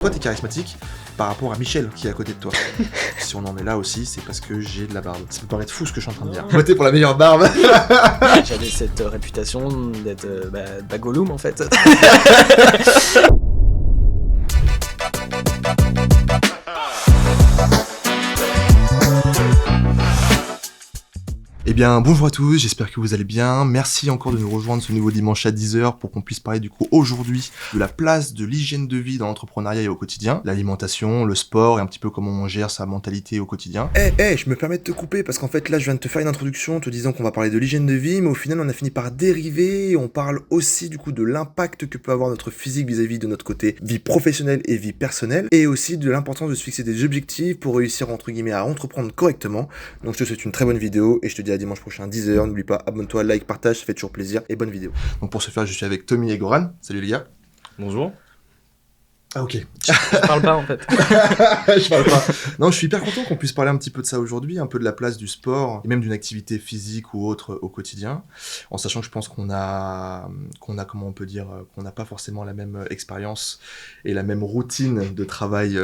Toi, t'es charismatique par rapport à Michel qui est à côté de toi. Si on en est là aussi, c'est parce que j'ai de la barbe. Ça peut paraître fou ce que je suis en train de dire. Votez pour la meilleure barbe. J'avais cette réputation d'être Gollum en fait. Eh bien, bonjour à tous, j'espère que vous allez bien. Merci encore de nous rejoindre ce nouveau dimanche à 10h pour qu'on puisse parler du coup aujourd'hui de la place de l'hygiène de vie dans l'entrepreneuriat et au quotidien. L'alimentation, le sport et un petit peu comment on gère sa mentalité au quotidien. Je me permets de te couper parce qu'en fait là je viens de te faire une introduction en te disant qu'on va parler de l'hygiène de vie, mais au final on a fini par dériver et on parle aussi du coup de l'impact que peut avoir notre physique vis-à-vis de notre côté vie professionnelle et vie personnelle, et aussi de l'importance de se fixer des objectifs pour réussir entre guillemets à entreprendre correctement. Donc je te souhaite une très bonne vidéo et je te dis à dimanche prochain 10h, n'oublie pas, abonne-toi, like, partage, ça fait toujours plaisir, et bonne vidéo. Donc pour ce faire, je suis avec Tommy et Goran. Salut les gars. Bonjour. Ah ok. Je parle pas en fait. Je parle pas. Non, je suis hyper content qu'on puisse parler un petit peu de ça aujourd'hui, un peu de la place du sport, et même d'une activité physique ou autre au quotidien, en sachant que je pense qu'on a comment on peut dire, qu'on n'a pas forcément la même expérience et la même routine de travail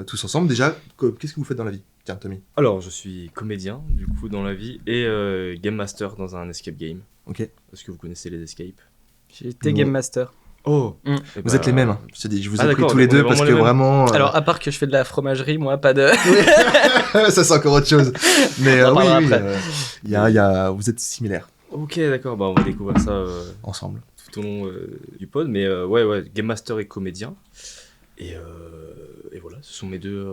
tous ensemble. Déjà, qu'est-ce que vous faites dans la vie ? Tiens, Tommy. Alors, je suis comédien, du coup, dans la vie, et Game Master dans un escape game. Ok. Est-ce que vous connaissez les escapes? J'étais Game Master. Oh, Et vous êtes les mêmes. Je te dis, je vous ai pris d'accord, tous les on est deux parce que vraiment les mêmes. vraiment... Alors à part que je fais de la fromagerie, moi pas de... ça c'est encore autre chose. Mais On en oui, parlera après. vous êtes similaires Ok, d'accord, bah on va découvrir ça ensemble. tout au long du pod. Mais ouais, Game Master et comédien. Et voilà, ce sont mes deux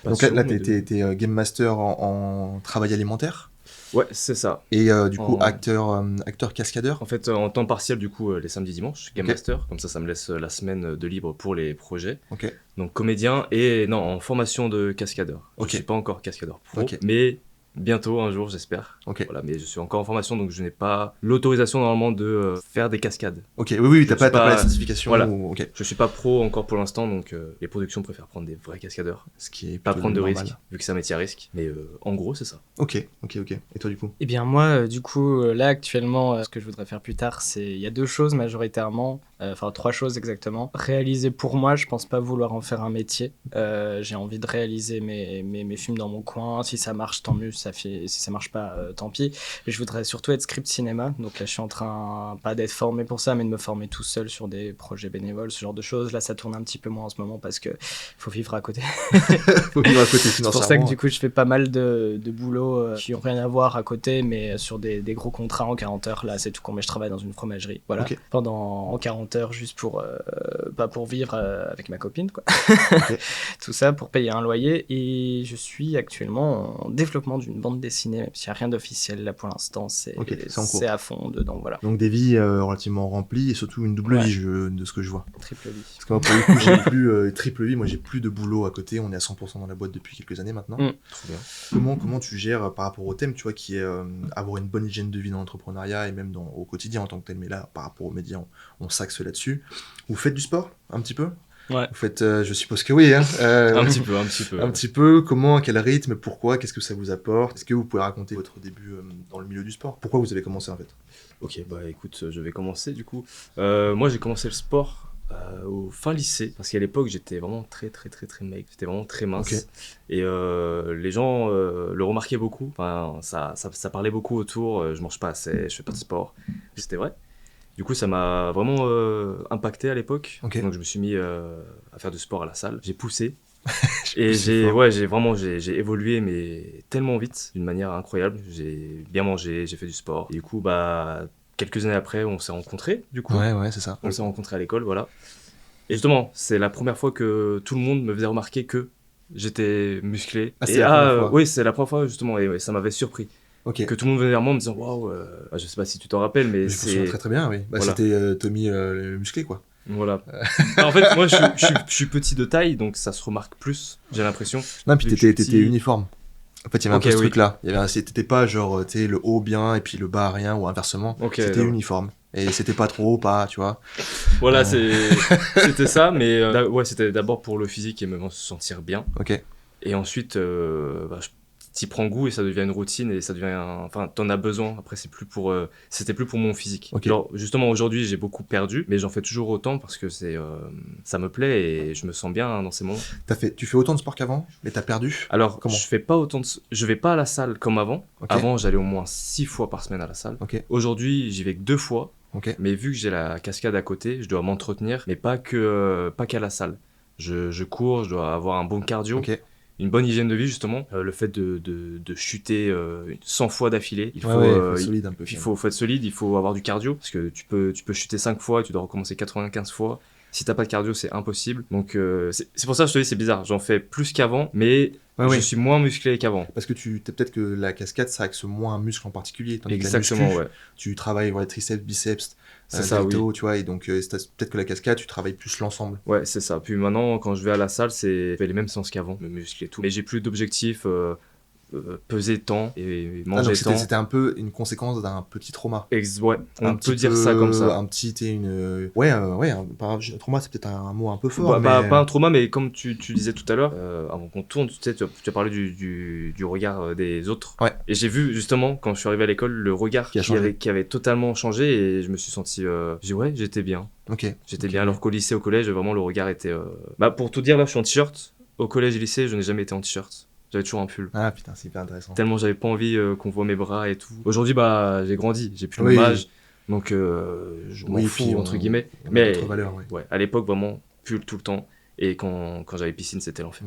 Donc passions, là, mes deux- t'es Game Master en travail alimentaire Ouais, c'est ça. et du coup En- acteur cascadeur. En fait, en temps partiel, du coup, les samedis dimanches, Game Ok. Master. Comme ça me laisse la semaine de libre pour les projets. Ok. Donc comédien et non, en formation de cascadeur. Ok. Je suis pas encore cascadeur pro, Ok. mais bientôt un jour j'espère. Ok. Voilà, mais je suis encore en formation donc je n'ai pas l'autorisation normalement de faire des cascades. Ok. Oui, t'as Je suis pas la pas- certification. voilà. Ok. Je suis pas pro encore pour l'instant donc les productions préfèrent prendre des vrais cascadeurs, Ce qui est pas plutôt prendre de normal. risques vu que c'est un métier à risque. Mais en gros c'est ça. Ok. Et toi du coup? Eh bien moi, du coup, là actuellement, ce que je voudrais faire plus tard, il y a deux choses majoritairement, enfin trois choses exactement. Réaliser pour moi, je pense pas vouloir en faire un métier. J'ai envie de réaliser mes films dans mon coin. Si ça marche, tant mieux. Si ça marche pas, tant pis. Et je voudrais surtout être script cinéma. Donc là, je suis en train, pas d'être formé pour ça, mais de me former tout seul sur des projets bénévoles, ce genre de choses. Là, ça tourne un petit peu moins en ce moment parce que faut vivre à côté. Faut vivre à côté C'est financièrement. pour ça que du coup je fais pas mal de boulot qui ont rien à voir à côté, mais sur des gros contrats en 40 heures. Là c'est tout con, mais je travaille dans une fromagerie, voilà, Ok. pendant en 40 heures juste pour pas pour vivre avec ma copine quoi. Ok. Tout ça pour payer un loyer, et je suis actuellement en développement d'une bande dessinée, même s'il n'y a rien d'officiel là pour l'instant. Ok, c'est en cours. C'est à fond dedans, voilà. Donc des vies relativement remplies et surtout une double Ouais. vie de ce que je vois. Triple vie. Parce que moi pour le coup j'ai plus triple vie, moi j'ai plus de boulot à côté, on est à 100% dans la boîte depuis quelques années maintenant. Trop bien. Comment tu gères par rapport au thème, tu vois, qui est avoir une bonne hygiène de vie dans l'entrepreneuriat et même au quotidien en tant que tel, mais là par rapport aux médias on s'axe là-dessus. Vous faites du sport un petit peu? Ouais. Vous faites, je suppose que oui, hein. Un petit peu. Un petit peu, comment, à quel rythme, pourquoi, qu'est-ce que ça vous apporte? Est-ce que vous pouvez raconter votre début dans le milieu du sport? Pourquoi vous avez commencé en fait? Ok, bah écoute, je vais commencer du coup. Moi j'ai commencé le sport au fin lycée, parce qu'à l'époque j'étais vraiment très maigre, j'étais vraiment très mince. Ok. Et les gens le remarquaient beaucoup, enfin, ça parlait beaucoup autour, je mange pas assez, je fais pas de sport. C'était vrai. Du coup ça m'a vraiment impacté à l'époque, Ok. donc je me suis mis à faire du sport à la salle. J'ai poussé. Et Et j'ai évolué mais tellement vite, d'une manière incroyable. J'ai bien mangé, j'ai fait du sport. Et du coup, bah, quelques années après, on s'est rencontrés, du coup. Ouais, c'est ça. On s'est rencontrés à l'école, voilà. Et justement, c'est la première fois que tout le monde me faisait remarquer que j'étais musclé. Ah, Et c'est la première fois. oui, c'est la première fois, justement, et ouais, ça m'avait surpris. Ok. Que tout le monde venait vers moi en me disant, waouh, bah, je sais pas si tu t'en rappelles, mais Je me souviens c'est. très bien, oui. Bah, Voilà. C'était Tommy le musclé, quoi. Voilà. En fait, moi, je suis petit de taille, donc ça se remarque plus, j'ai l'impression. Non, puis Vu que je suis t'étais petit. uniforme. En fait, il y avait Ok, un peu ce oui. truc-là. T'étais pas genre, tu sais, le haut bien et puis le bas rien ou inversement. Ok, C'était ouais. uniforme. Et c'était pas trop haut, pas, tu vois. Voilà, c'était ça, mais ouais, c'était d'abord pour le physique et me sentir bien. Ok. Et ensuite, bah, t'y prends goût et ça devient une routine et ça devient enfin t'en as besoin. Après c'était plus pour mon physique. Ok. Genre justement aujourd'hui j'ai beaucoup perdu, mais j'en fais toujours autant parce que ça me plaît et je me sens bien dans ces moments. Tu fais autant de sport qu'avant, mais t'as perdu. Alors Comment? je vais pas à la salle comme avant. Ok. Avant j'allais au moins 6 fois par semaine à la salle. Ok. Aujourd'hui j'y vais que 2 fois. Ok. Mais vu que j'ai la cascade à côté, je dois m'entretenir, mais pas qu'à la salle. Je cours, je dois avoir un bon cardio, Ok. une bonne hygiène de vie justement. Le fait de chuter 100 fois d'affilée, il faut, Faut être solide un peu. faut être solide, il faut avoir du cardio, parce que tu peux chuter 5 fois et tu dois recommencer 95 fois. Si t'as pas de cardio, c'est impossible. Donc c'est pour ça que je te dis, c'est bizarre. J'en fais plus qu'avant, mais je suis moins musclé qu'avant. Parce que peut-être que la cascade, ça axe moins un muscle en particulier. Tandis que la Exactement, muscu, ouais. tu travailles triceps, biceps, C'est ça, delto, tu vois, et donc peut-être que la cascade, tu travailles plus l'ensemble. Ouais, c'est ça. Puis maintenant, quand je vais à la salle, je fais les mêmes séances qu'avant, me muscler et tout. Mais j'ai plus d'objectifs, peser tant et manger donc tant. c'était un peu une conséquence d'un petit trauma. Ouais, on peut dire ça comme ça. Un petit, trauma, c'est peut-être un mot un peu fort. Pas un trauma, mais comme tu disais tout à l'heure, avant qu'on tourne, tu as parlé du regard des autres. Ouais. Et j'ai vu justement, quand je suis arrivé à l'école, le regard qui avait totalement changé et je me suis senti. J'étais bien. Ok. J'étais bien, alors qu'au lycée, au collège, vraiment le regard était. Pour tout dire, là, je suis en t-shirt. Au collège et lycée, je n'ai jamais été en t-shirt. J'avais toujours un pull. Ah putain, c'est hyper intéressant. Tellement j'avais pas envie qu'on voit mes bras et tout. Aujourd'hui, j'ai grandi, j'ai plus le Oui. même âge. Donc, je m'en fous, entre guillemets. Mais d'autres valeurs, ouais. Ouais, à l'époque, vraiment, pull tout le temps. Et quand j'avais piscine, c'était l'enfer.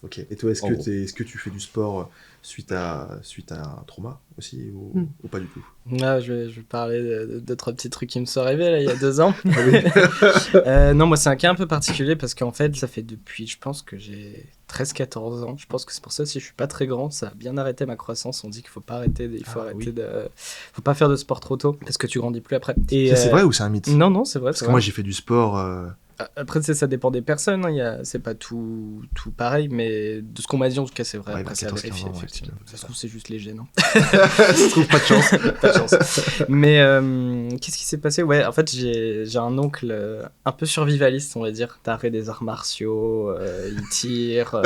Ok. Et toi, est-ce que tu fais du sport suite à un trauma aussi ou pas du tout? Là, je vais parler de 2-3 petits trucs qui me sont arrivés là, il y a 2 ans. Ah oui. Non, moi, c'est un cas un peu particulier parce qu'en fait, ça fait depuis, je pense que j'ai 13-14 ans. Je pense que c'est pour ça, si je suis pas très grand, ça a bien arrêté ma croissance. On dit qu'il faut pas arrêter, faut pas faire de sport trop tôt parce que tu grandis plus après. Et, Ça, c'est vrai ou c'est un mythe? Non, c'est vrai. Parce que moi, j'ai fait du sport. Après, ça dépend des personnes, hein. C'est pas tout pareil, mais de ce qu'on m'a dit, en tout cas, c'est vrai. Ouais, Après, c'est à 14, vérifier, 15 ans, ouais, effectivement. c'est Ça se trouve, c'est juste léger, non? Ça se trouve, pas de chance. Pas de chance. Mais qu'est-ce qui s'est passé? Ouais, en fait, j'ai un oncle un peu survivaliste, on va dire. Taré des arts martiaux, il tire.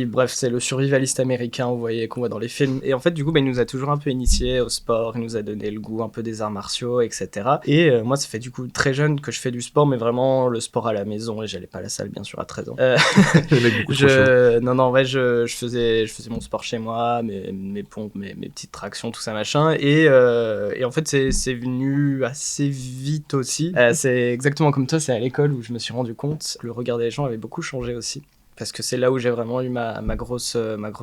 Bref, c'est le survivaliste américain, vous voyez, qu'on voit dans les films. Et en fait, du coup, il nous a toujours un peu initiés au sport, il nous a donné le goût un peu des arts martiaux, etc. Et moi, ça fait du coup très jeune que je fais du sport, mais vraiment le sport à la maison, et j'allais pas à la salle, bien sûr, à 13 ans. Le mec beaucoup trop chaud. Non, ouais, je faisais mon sport chez moi, mes pompes, mes petites tractions, tout ça, machin. Et en fait, c'est venu assez vite aussi. C'est exactement comme toi, c'est à l'école où je me suis rendu compte que le regard des gens avait beaucoup changé aussi. Parce que c'est là où j'ai vraiment eu ma grosse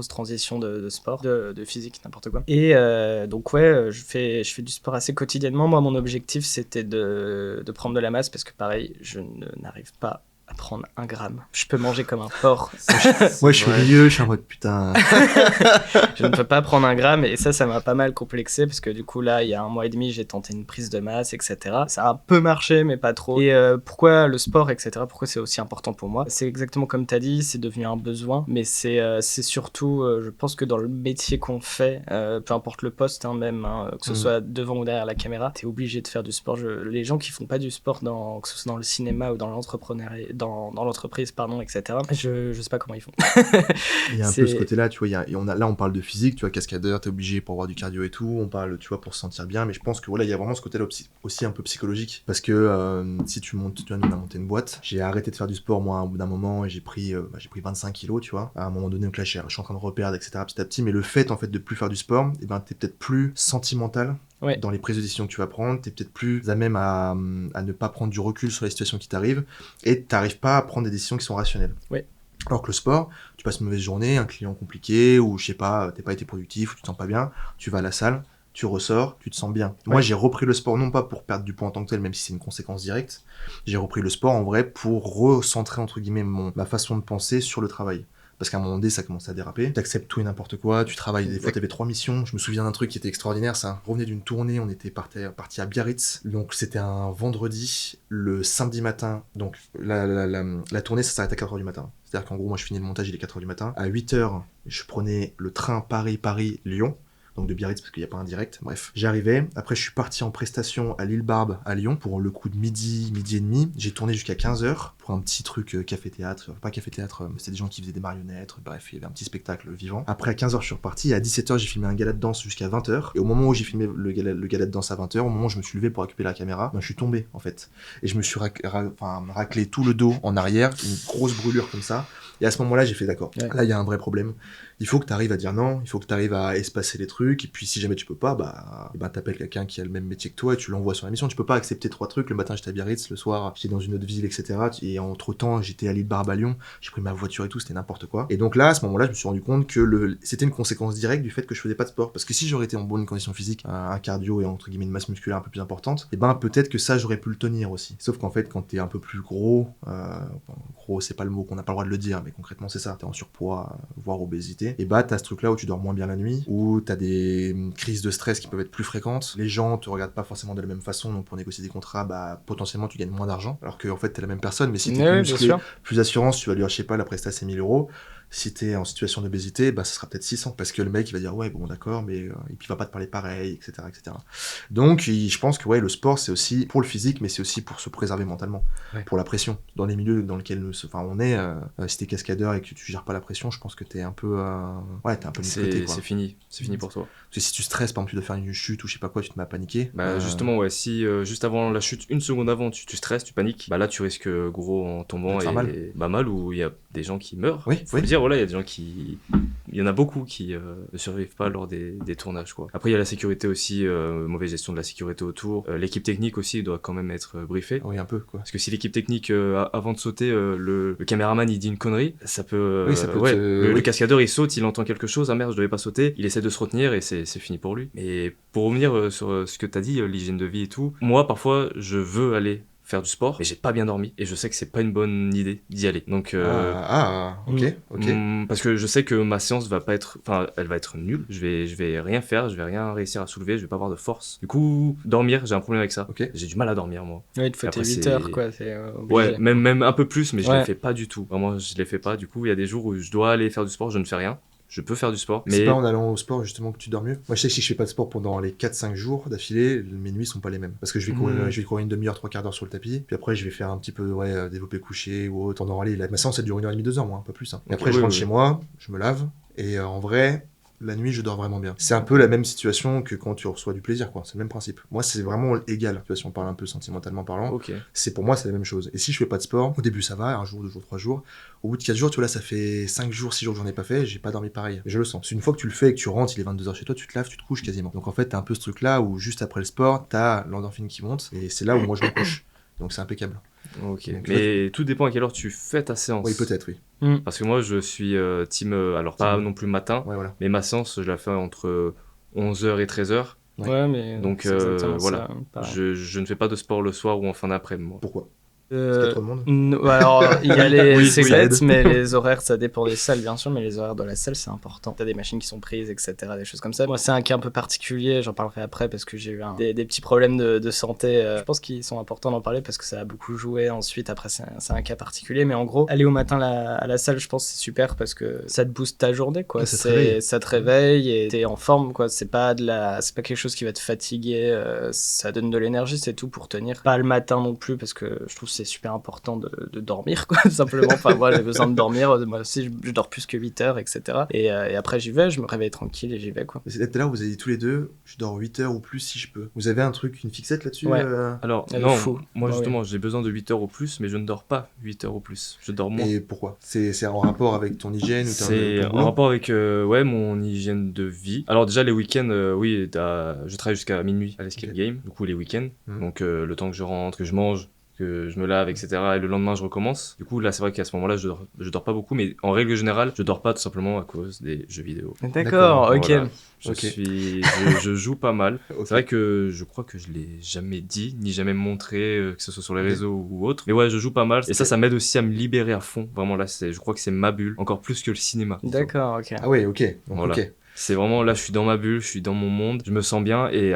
transition de sport, de physique, n'importe quoi. Et donc ouais, je fais du sport assez quotidiennement. Moi, mon objectif, c'était de prendre de la masse, parce que pareil, je n'arrive pas à prendre 1 gramme. Je peux manger comme un porc. Moi, je suis au milieu, je suis en mode putain. Je ne peux pas prendre 1 gramme, et ça m'a pas mal complexé, parce que du coup, là, il y a 1 mois et demi, j'ai tenté une prise de masse, etc. Ça a un peu marché, mais pas trop. Et pourquoi le sport, etc., pourquoi c'est aussi important pour moi? C'est exactement comme tu as dit, c'est devenu un besoin, mais c'est surtout, je pense que dans le métier qu'on fait, peu importe le poste, même, que ce soit devant ou derrière la caméra, t'es obligé de faire du sport. Les gens qui font pas du sport, que ce soit dans le cinéma ou dans l'entrepreneuriat, dans l'entreprise, pardon, etc. Je sais pas comment ils font. Il y a un peu ce côté-là, tu vois, là on parle de physique, tu vois, cascadeur, t'es obligé pour avoir du cardio et tout, on parle, tu vois, pour se sentir bien, mais je pense que voilà, il y a vraiment ce côté-là aussi un peu psychologique, parce que si tu vois, nous on a monté une boîte, j'ai arrêté de faire du sport, moi, au bout d'un moment, et j'ai pris 25 kilos, tu vois, à un moment donné, donc là, je suis en train de reperdre, etc., petit à petit, mais le fait, en fait, de plus faire du sport, et ben, t'es peut-être plus sentimental. Ouais. Dans les prises de décision que tu vas prendre, t'es peut-être plus à même à ne pas prendre du recul sur les situations qui t'arrivent, et t'arrives pas à prendre des décisions qui sont rationnelles. Ouais. Alors que le sport, tu passes une mauvaise journée, un client compliqué, ou je sais pas, t'as pas été productif, ou tu te sens pas bien, tu vas à la salle, tu ressors, tu te sens bien. Ouais. Moi, j'ai repris le sport non pas pour perdre du poids en tant que tel, même si c'est une conséquence directe, j'ai repris le sport en vrai pour recentrer entre guillemets ma façon de penser sur le travail. Parce qu'à un moment donné, ça commençait à déraper. T'acceptes tout et n'importe quoi, tu travailles. Des fois, t'avais 3 missions. Je me souviens d'un truc qui était extraordinaire, ça. On revenait d'une tournée, on était parti à Biarritz. Donc, c'était un vendredi, le samedi matin. Donc, la tournée, ça s'arrête à 4h du matin. C'est-à-dire qu'en gros, moi, je finis le montage, il est 4h du matin. À 8h, je prenais le train Paris-Lyon. donc de Biarritz parce qu'il n'y a pas un direct. Bref, j'arrivais. Après, je suis parti en prestation à l'île Barbe à Lyon pour le coup de midi et demi. J'ai tourné jusqu'à 15h pour un petit truc café-théâtre. Pas café-théâtre, c'était des gens qui faisaient des marionnettes. Bref, il y avait un petit spectacle vivant. Après, à 15h, je suis reparti. Et à 17h, j'ai filmé un gala de danse jusqu'à 20h. Et au moment où j'ai filmé le gala de danse à 20h, au moment où je me suis levé pour récupérer la caméra, ben, je suis tombé en fait. Et je me suis raclé tout le dos en arrière, une grosse brûlure comme ça. Et à ce moment-là, j'ai fait d'accord. Ouais. Là, il y a un vrai problème. Il faut que tu arrives à dire non, il faut que tu arrives à espacer les trucs. Et puis, si jamais tu peux pas, t'appelles quelqu'un qui a le même métier que toi et tu l'envoies sur la mission. Tu peux pas accepter 3 trucs. Le matin, j'étais à Biarritz, le soir, j'étais dans une autre ville, etc. Et entre-temps, j'étais à l'île Barbe à Lyon. J'ai pris ma voiture et tout, c'était n'importe quoi. Et donc là, à ce moment-là, je me suis rendu compte que c'était une conséquence directe du fait que je faisais pas de sport. Parce que si j'aurais été en bonne condition physique, un cardio et entre guillemets une masse musculaire un peu plus importante, et peut-être que ça, j'aurais pu le tenir aussi. Sauf qu'en fait, quand t'es un peu plus gros, c'est pas le mot qu'on n'a pas le droit de le dire, mais concrètement, c'est ça. T'es en surpoids, voire obésité. Et t'as ce truc-là où tu dors moins bien la nuit, où t'as des crises de stress qui peuvent être plus fréquentes. Les gens te regardent pas forcément de la même façon, donc pour négocier des contrats, potentiellement tu gagnes moins d'argent. Alors qu'en fait, t'es la même personne, mais si t'es plus musclé, plus assurance, tu vas lui dire, je sais pas, la prestation c'est 1 000 €. Si t'es en situation d'obésité, ça sera peut-être 600, parce que le mec il va dire ouais bon d'accord, mais et puis il va pas te parler pareil, etc., etc. Donc je pense que ouais, le sport c'est aussi pour le physique, mais c'est aussi pour se préserver mentalement, pour la pression. Dans les milieux dans lesquels on est, si t'es cascadeur et que tu gères pas la pression, je pense que t'es un peu t'es un peu mis de côté, quoi. C'est fini pour toi. Parce que si tu stresses, par exemple tu dois faire une chute ou je sais pas quoi, tu te mets à paniquer. Justement ouais, si juste avant la chute, 1 seconde avant, tu stresses, tu paniques, là tu risques gros en tombant et mal, ou il y a des gens qui meurent. Faut dire, voilà, il y a des gens il y en a beaucoup qui ne survivent pas lors des tournages, quoi. Après il y a la sécurité aussi, mauvaise gestion de la sécurité autour, l'équipe technique aussi doit quand même être briefée. Oui, un peu, quoi. Parce que si l'équipe technique avant de sauter, le caméraman il dit une connerie, ça peut le cascadeur il saute, il entend quelque chose, ah merde je devais pas sauter, il essaie de se retenir et c'est fini pour lui. Et pour revenir sur ce que t'as dit, l'hygiène de vie et tout, moi parfois je veux aller faire du sport, mais j'ai pas bien dormi et je sais que c'est pas une bonne idée d'y aller. Donc ok. Parce que je sais que ma séance elle va être nulle. Je vais rien faire, je vais rien réussir à soulever, je vais pas avoir de force. Du coup, dormir, j'ai un problème avec ça. Okay. J'ai du mal à dormir, moi. Ouais, il te faut tes 8 heures, quoi. Ouais, même un peu plus, mais je les fais pas du tout. Vraiment, je les fais pas. Du coup, il y a des jours où je dois aller faire du sport, je ne fais rien. Je peux faire du sport, mais... C'est pas en allant au sport justement que tu dors mieux. Moi je sais que si je fais pas de sport pendant les 4-5 jours d'affilée, mes nuits sont pas les mêmes. Parce que je vais courir une demi-heure, 3/4 d'heure sur le tapis, puis après je vais faire un petit peu développé couché ou autre. Ma séance elle dure 1h30, 2h, moi, pas plus. Et après je rentre chez moi, je me lave, et en vrai... La nuit, je dors vraiment bien. C'est un peu la même situation que quand tu reçois du plaisir, quoi. C'est le même principe. Moi, c'est vraiment égal. Tu vois, si on parle un peu sentimentalement parlant, pour moi, c'est la même chose. Et si je fais pas de sport, au début, ça va, 1 jour, 2 jours, 3 jours. Au bout de 4 jours, tu vois, là, ça fait 5 jours, 6 jours que j'en ai pas fait, j'ai pas dormi pareil. Mais je le sens. C'est une fois que tu le fais et que tu rentres, il est 22h chez toi, tu te laves, tu te couches quasiment. Donc en fait, t'as un peu ce truc-là où juste après le sport, t'as l'endorphine qui monte, et c'est là où moi je me couche. Donc c'est impeccable. Ok. Donc, mais tout dépend à quelle heure tu fais ta séance. Oui, peut-être, oui. Parce que moi, je suis team, alors pas non plus matin, mais ma séance, je la fais entre 11h et 13h. Ouais, mais donc voilà, je ne fais pas de sport le soir ou en fin d'après-midi. Pourquoi ? Parce qu'il y a trop de monde. Alors, il y a les secrets, mais les horaires, ça dépend des salles, bien sûr, mais les horaires de la salle, c'est important. T'as des machines qui sont prises, etc., des choses comme ça. Moi, c'est un cas un peu particulier, j'en parlerai après, parce que j'ai eu des petits problèmes de santé. Je pense qu'ils sont importants d'en parler, parce que ça a beaucoup joué ensuite. Après, c'est un cas particulier, mais en gros, aller au matin à la salle, je pense c'est super, parce que ça te booste ta journée, quoi. Ça te réveille et t'es en forme, quoi. C'est pas quelque chose qui va te fatiguer, ça donne de l'énergie, c'est tout pour tenir. Pas le matin non plus, parce que je trouve c'est super important de dormir, quoi, tout simplement. Enfin, moi, j'ai besoin de dormir. Moi aussi, je dors plus que 8 heures, etc. Et après, j'y vais, je me réveille tranquille et j'y vais, quoi. C'est là où vous avez dit tous les deux, je dors 8 heures ou plus si je peux. Vous avez un truc, une fixette là-dessus Alors, non, moi, justement, j'ai besoin de 8 heures au plus, mais je ne dors pas 8 heures au plus. Je dors moins. Et pourquoi ? C'est en rapport avec ton hygiène ou C'est en rapport avec mon hygiène de vie. Alors, déjà, les week-ends, je travaille jusqu'à minuit à l'escape game, du coup, les week-ends. Donc, le temps que je rentre, que je mange, que je me lave, etc. Et le lendemain, je recommence. Du coup, là, c'est vrai qu'à ce moment-là, je dors pas beaucoup, mais en règle générale, je dors pas tout simplement à cause des jeux vidéo. D'accord, ok. Voilà. Je joue pas mal. C'est vrai que je crois que je l'ai jamais dit, ni jamais montré, que ce soit sur les réseaux ou autre. Mais ouais, je joue pas mal. Et ça m'aide aussi à me libérer à fond. Vraiment, là, je crois que c'est ma bulle, encore plus que le cinéma. D'accord, ok. Ah ouais, ok. Donc, voilà. C'est vraiment, là, je suis dans ma bulle, je suis dans mon monde, je me sens bien et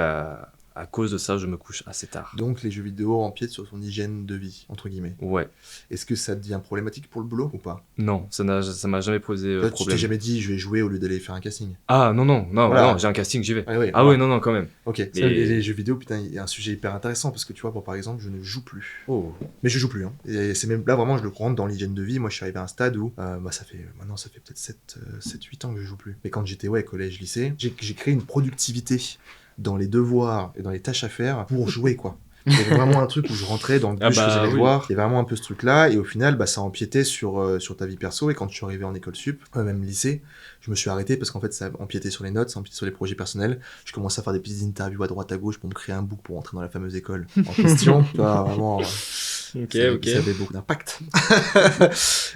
à cause de ça, je me couche assez tard. Donc les jeux vidéo empiètent sur ton hygiène de vie, entre guillemets. Ouais. Est-ce que ça devient problématique pour le boulot ou pas? Non, ça m'a jamais posé Toi, tu problème. t'es jamais dit je vais jouer au lieu d'aller faire un casting? Ah non, Voilà. non, j'ai un casting, j'y vais. Ah, oui, Ah voilà. ouais, non, quand même. Ok, Mais- ça, les jeux vidéo, putain, il y a un sujet hyper intéressant parce que tu vois, moi, par exemple, je ne joue plus. Oh. Mais je joue plus, hein. Et c'est même là, vraiment, je le rentre dans l'hygiène de vie. Moi, je suis arrivé à un stade où, ça fait peut-être 7-8 ans que je joue plus. Mais quand j'étais, collège, lycée, j'ai créé une productivité dans les devoirs et dans les tâches à faire pour jouer, quoi. Il y avait vraiment un truc où je rentrais dans le bus, je faisais les devoirs. Il y avait vraiment un peu ce truc-là. Et au final, ça empiétait sur ta vie perso. Et quand je suis arrivé en école sup, même lycée, je me suis arrêté parce qu'en fait, ça empiétait sur les notes, ça empiétait sur les projets personnels. Je commençais à faire des petites interviews à droite à gauche pour me créer un book pour entrer dans la fameuse école en question. Tu vois, vraiment. Ok. Ça avait beaucoup d'impact.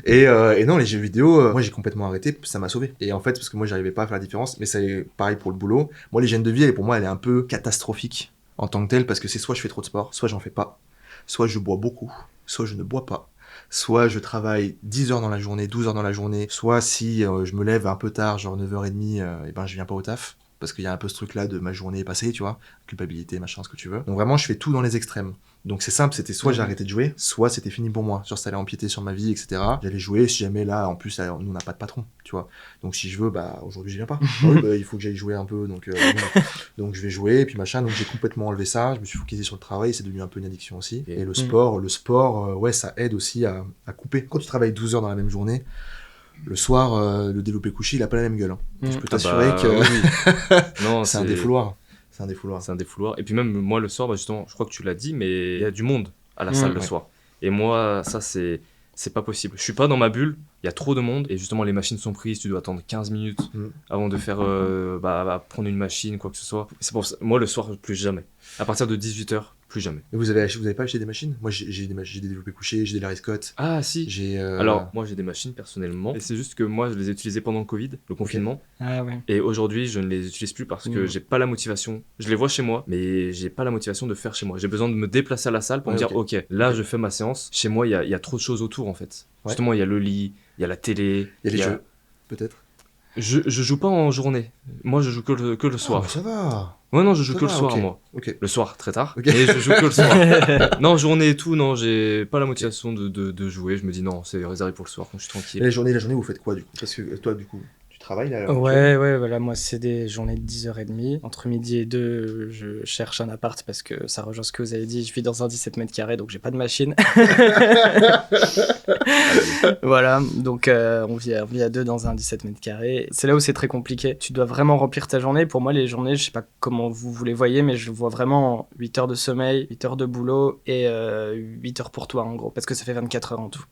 et non, les jeux vidéo, moi j'ai complètement arrêté, ça m'a sauvé. Et en fait, parce que moi j'arrivais pas à faire la différence, mais c'est pareil pour le boulot. Moi, l'hygiène de vie, pour moi, elle est un peu catastrophique en tant que telle, parce que c'est soit je fais trop de sport, soit j'en fais pas, soit je bois beaucoup, soit je ne bois pas. Soit je travaille 10 heures dans la journée, 12 heures dans la journée, soit si je me lève un peu tard, genre 9h30, et ben je viens pas au taf. Parce qu'il y a un peu ce truc-là de ma journée est passée, tu vois, culpabilité, machin, ce que tu veux. Donc vraiment, je fais tout dans les extrêmes. Donc c'est simple, c'était soit j'ai arrêté de jouer, soit c'était fini pour moi. Genre ça allait empiéter sur ma vie, etc. J'allais jouer, si jamais là, en plus, nous on n'a pas de patron, tu vois. Donc si je veux, aujourd'hui je viens pas. Oui, il faut que j'aille jouer un peu, donc je vais jouer, et puis machin. Donc j'ai complètement enlevé ça, je me suis focalisé sur le travail, c'est devenu un peu une addiction aussi. Et le sport, ça aide aussi à couper. Quand tu travailles 12 heures dans la même journée, le soir, le développé couché, il a pas la même gueule. Hein. Je peux t'assurer que oui. Non, c'est un défouloir. C'est un défouloir. C'est un défouloir. Et puis même moi le soir, justement, je crois que tu l'as dit, mais il y a du monde à la salle le soir. Et moi, ça c'est pas possible. Je suis pas dans ma bulle, il y a trop de monde et justement les machines sont prises, tu dois attendre 15 minutes avant de faire prendre une machine, quoi que ce soit. C'est pour ça, moi le soir plus jamais. À partir de 18h, plus jamais. Et vous avez pas acheté des machines? Moi j'ai des développés couchés, j'ai des Larry Scott. Ah si. Alors moi j'ai des machines personnellement et c'est juste que moi je les ai utilisées pendant le Covid, le confinement. Ah ouais. Et aujourd'hui je ne les utilise plus parce que j'ai pas la motivation. Je les vois chez moi, mais j'ai pas la motivation de faire chez moi. J'ai besoin de me déplacer à la salle pour me dire ok, là je fais ma séance. Chez moi il y a trop de choses autour en fait. Ouais. Justement il y a le lit, il y a la télé, il y a les jeux peut-être. Je joue pas en journée. Moi je joue que le soir. Ah, ça va. Ouais, non, je joue que le soir, moi. Okay. Le soir, très tard. Mais je joue que le soir. Non, journée et tout, non, j'ai pas la motivation de jouer. Je me dis non, c'est réservé pour le soir quand je suis tranquille. Et la journée, vous faites quoi du coup? Parce que toi, du coup, tu travailles là? Ouais, voilà, moi c'est des journées de 10h30. Entre midi et 2, je cherche un appart parce que ça rejoint ce que vous avez dit. Je vis dans un 17 mètres carrés, donc j'ai pas de machine. Voilà, donc on vit à 2 dans un 17 mètres carrés. C'est là où c'est très compliqué. Tu dois vraiment remplir ta journée. Pour moi, les journées, je sais pas comment vous les voyez, mais je vois vraiment 8 heures de sommeil, 8 heures de boulot et 8 heures pour toi en gros, parce que ça fait 24 heures en tout.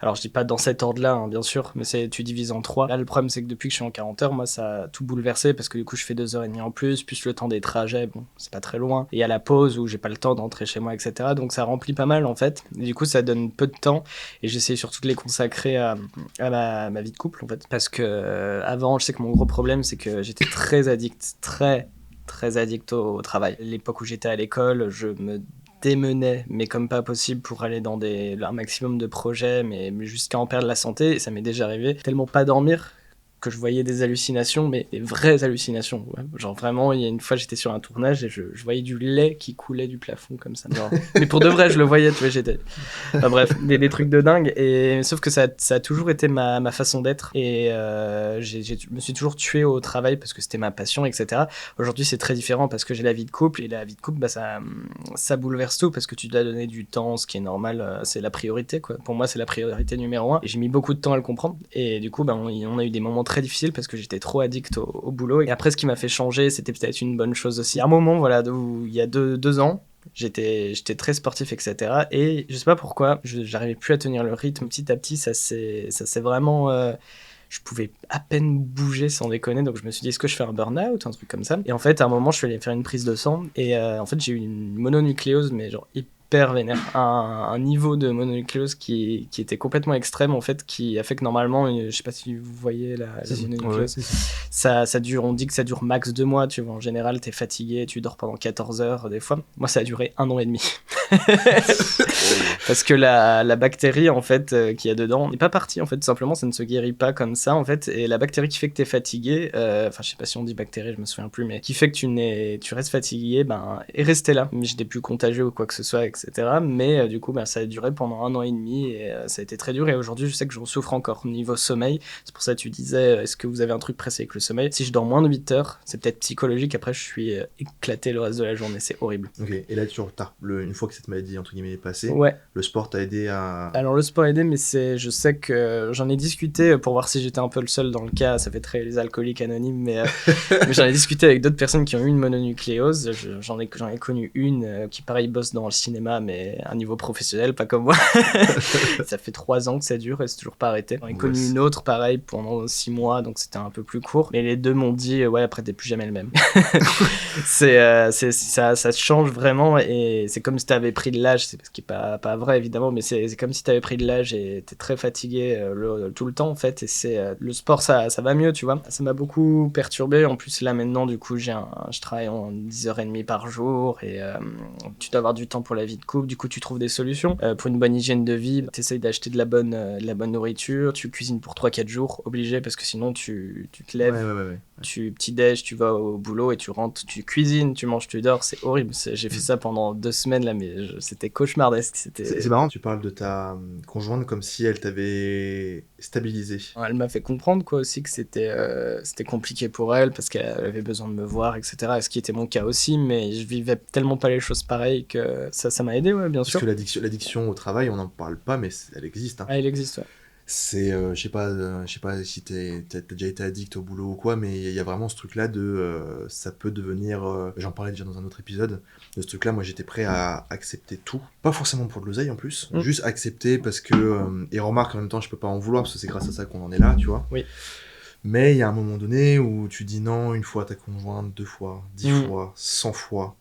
Alors je dis pas dans cet ordre-là, hein, bien sûr, mais tu divises en 3. Là, le problème, c'est que depuis que je suis en 40 heures, moi, ça a tout bouleversé parce que du coup, je fais 2h30 en plus le temps des trajets, bon, c'est pas très loin. Et à la pause où j'ai pas le temps d'entrer chez moi, etc. Donc ça remplit pas mal en fait. Et du coup, ça donne peu de temps et j'essaie surtout de les consacrer à ma vie de couple en fait. Parce que avant, je sais que mon gros problème, c'est que j'étais très addict, très addict au travail. L'époque où j'étais à l'école, je me démenais, mais comme pas possible pour aller dans un maximum de projets, mais jusqu'à en perdre la santé, et ça m'est déjà arrivé. Tellement pas dormir que je voyais des hallucinations, mais des vraies hallucinations. Ouais. Genre vraiment, il y a une fois, j'étais sur un tournage et je voyais du lait qui coulait du plafond comme ça. Genre. Mais pour de vrai, je le voyais, tu vois, j'étais... Enfin, bref, des trucs de dingue. Et sauf que ça a toujours été ma façon d'être. Et je me suis toujours tué au travail parce que c'était ma passion, etc. Aujourd'hui, c'est très différent parce que j'ai la vie de couple. Et la vie de couple, bah, ça bouleverse tout parce que tu dois donner du temps, ce qui est normal. C'est la priorité, quoi. Pour moi, c'est la priorité numéro 1. Et j'ai mis beaucoup de temps à le comprendre. Et du coup, bah, on a eu des moments très difficile parce que j'étais trop addict au boulot. Et après, ce qui m'a fait changer, c'était peut-être une bonne chose aussi. À un moment, voilà, où il y a deux ans, j'étais très sportif, etc. Et je sais pas pourquoi, j'arrivais plus à tenir le rythme. Petit à petit, ça s'est vraiment... je pouvais à peine bouger sans déconner, donc je me suis dit est-ce que je fais un burn-out, un truc comme ça. Et en fait à un moment je suis allé faire une prise de sang et en fait j'ai eu une mononucléose mais genre super vénère. Un niveau de mononucléose qui était complètement extrême, en fait, qui a fait que normalement, je sais pas si vous voyez la mononucléose, ça dure, on dit que ça dure max 2 mois, tu vois. En général, t'es fatigué, tu dors pendant 14 heures, des fois. Moi, ça a duré 1 an et demi. Parce que la bactérie, en fait, qu'il y a dedans n'est pas partie, en fait, tout simplement, ça ne se guérit pas comme ça, en fait. Et la bactérie qui fait que t'es fatigué, enfin, je sais pas si on dit bactérie, je me souviens plus, mais qui fait que tu restes fatigué, ben, est resté là. Mais j'étais plus contagieux ou quoi que ce soit, etc. Mais du coup, ben, ça a duré pendant 1 an et demi et ça a été très dur. Et aujourd'hui, je sais que j'en souffre encore. Niveau sommeil, c'est pour ça que tu disais, est-ce que vous avez un truc pressé avec le sommeil? Si je dors moins de 8 heures, c'est peut-être psychologique. Après, je suis éclaté le reste de la journée. C'est horrible. Ok, et là, une fois que cette maladie, entre guillemets, est passée, ouais. Le sport t'a aidé à... Alors, le sport a aidé, mais je sais que j'en ai discuté pour voir si j'étais un peu le seul dans le cas. Ça fait très les alcooliques anonymes, mais j'en ai discuté avec d'autres personnes qui ont eu une mononucléose. J'en ai connu une qui, pareil, bosse dans le cinéma, mais à un niveau professionnel, pas comme moi. Ça fait 3 ans que ça dure et c'est toujours pas arrêté. J'en ai connu une autre, pareil, pendant 6 mois, donc c'était un peu plus court. Mais les deux m'ont dit, ouais, après, t'es plus jamais le même. Ça change vraiment et c'est comme si t'avais pris de l'âge, c'est ce qui est pas vrai, évidemment, mais c'est comme si t'avais pris de l'âge et t'es très fatigué tout le temps, en fait. Et le sport, ça va mieux, tu vois. Ça m'a beaucoup perturbé. En plus, là, maintenant, du coup, je travaille en 10h30 par jour et tu dois avoir du temps pour la vie de couple. Du coup, tu trouves des solutions. Pour une bonne hygiène de vie, t'essayes d'acheter de la bonne nourriture. Tu cuisines pour 3-4 jours, obligé, parce que sinon, tu te lèves, Ouais. tu petit-déj, tu vas au boulot et tu rentres, tu cuisines, tu manges, tu dors. C'est horrible. J'ai fait ça pendant 2 semaines, là, mais c'était cauchemardesque. C'est marrant, tu parles de ta conjointe comme si elle t'avait stabilisé. Elle m'a fait comprendre, quoi, aussi, que c'était compliqué pour elle parce qu'elle avait besoin de me voir, etc. Ce qui était mon cas aussi, mais je vivais tellement pas les choses pareilles que ça m'a aidé, ouais, bien sûr. Parce que l'addiction au travail, on n'en parle pas, mais elle existe. Hein. Ah, elle existe, ouais. C'est, je sais pas si t'as déjà été addict au boulot ou quoi, mais il y a vraiment ce truc-là de, ça peut devenir, j'en parlais déjà dans un autre épisode, de ce truc-là, moi j'étais prêt à accepter tout, pas forcément pour de l'oseille en plus, juste accepter parce que, et remarque en même temps je peux pas en vouloir parce que c'est grâce à ça qu'on en est là, tu vois. Oui. Mais il y a un moment donné où tu dis non une fois à ta conjointe, 2 fois, 10 fois, 100 fois.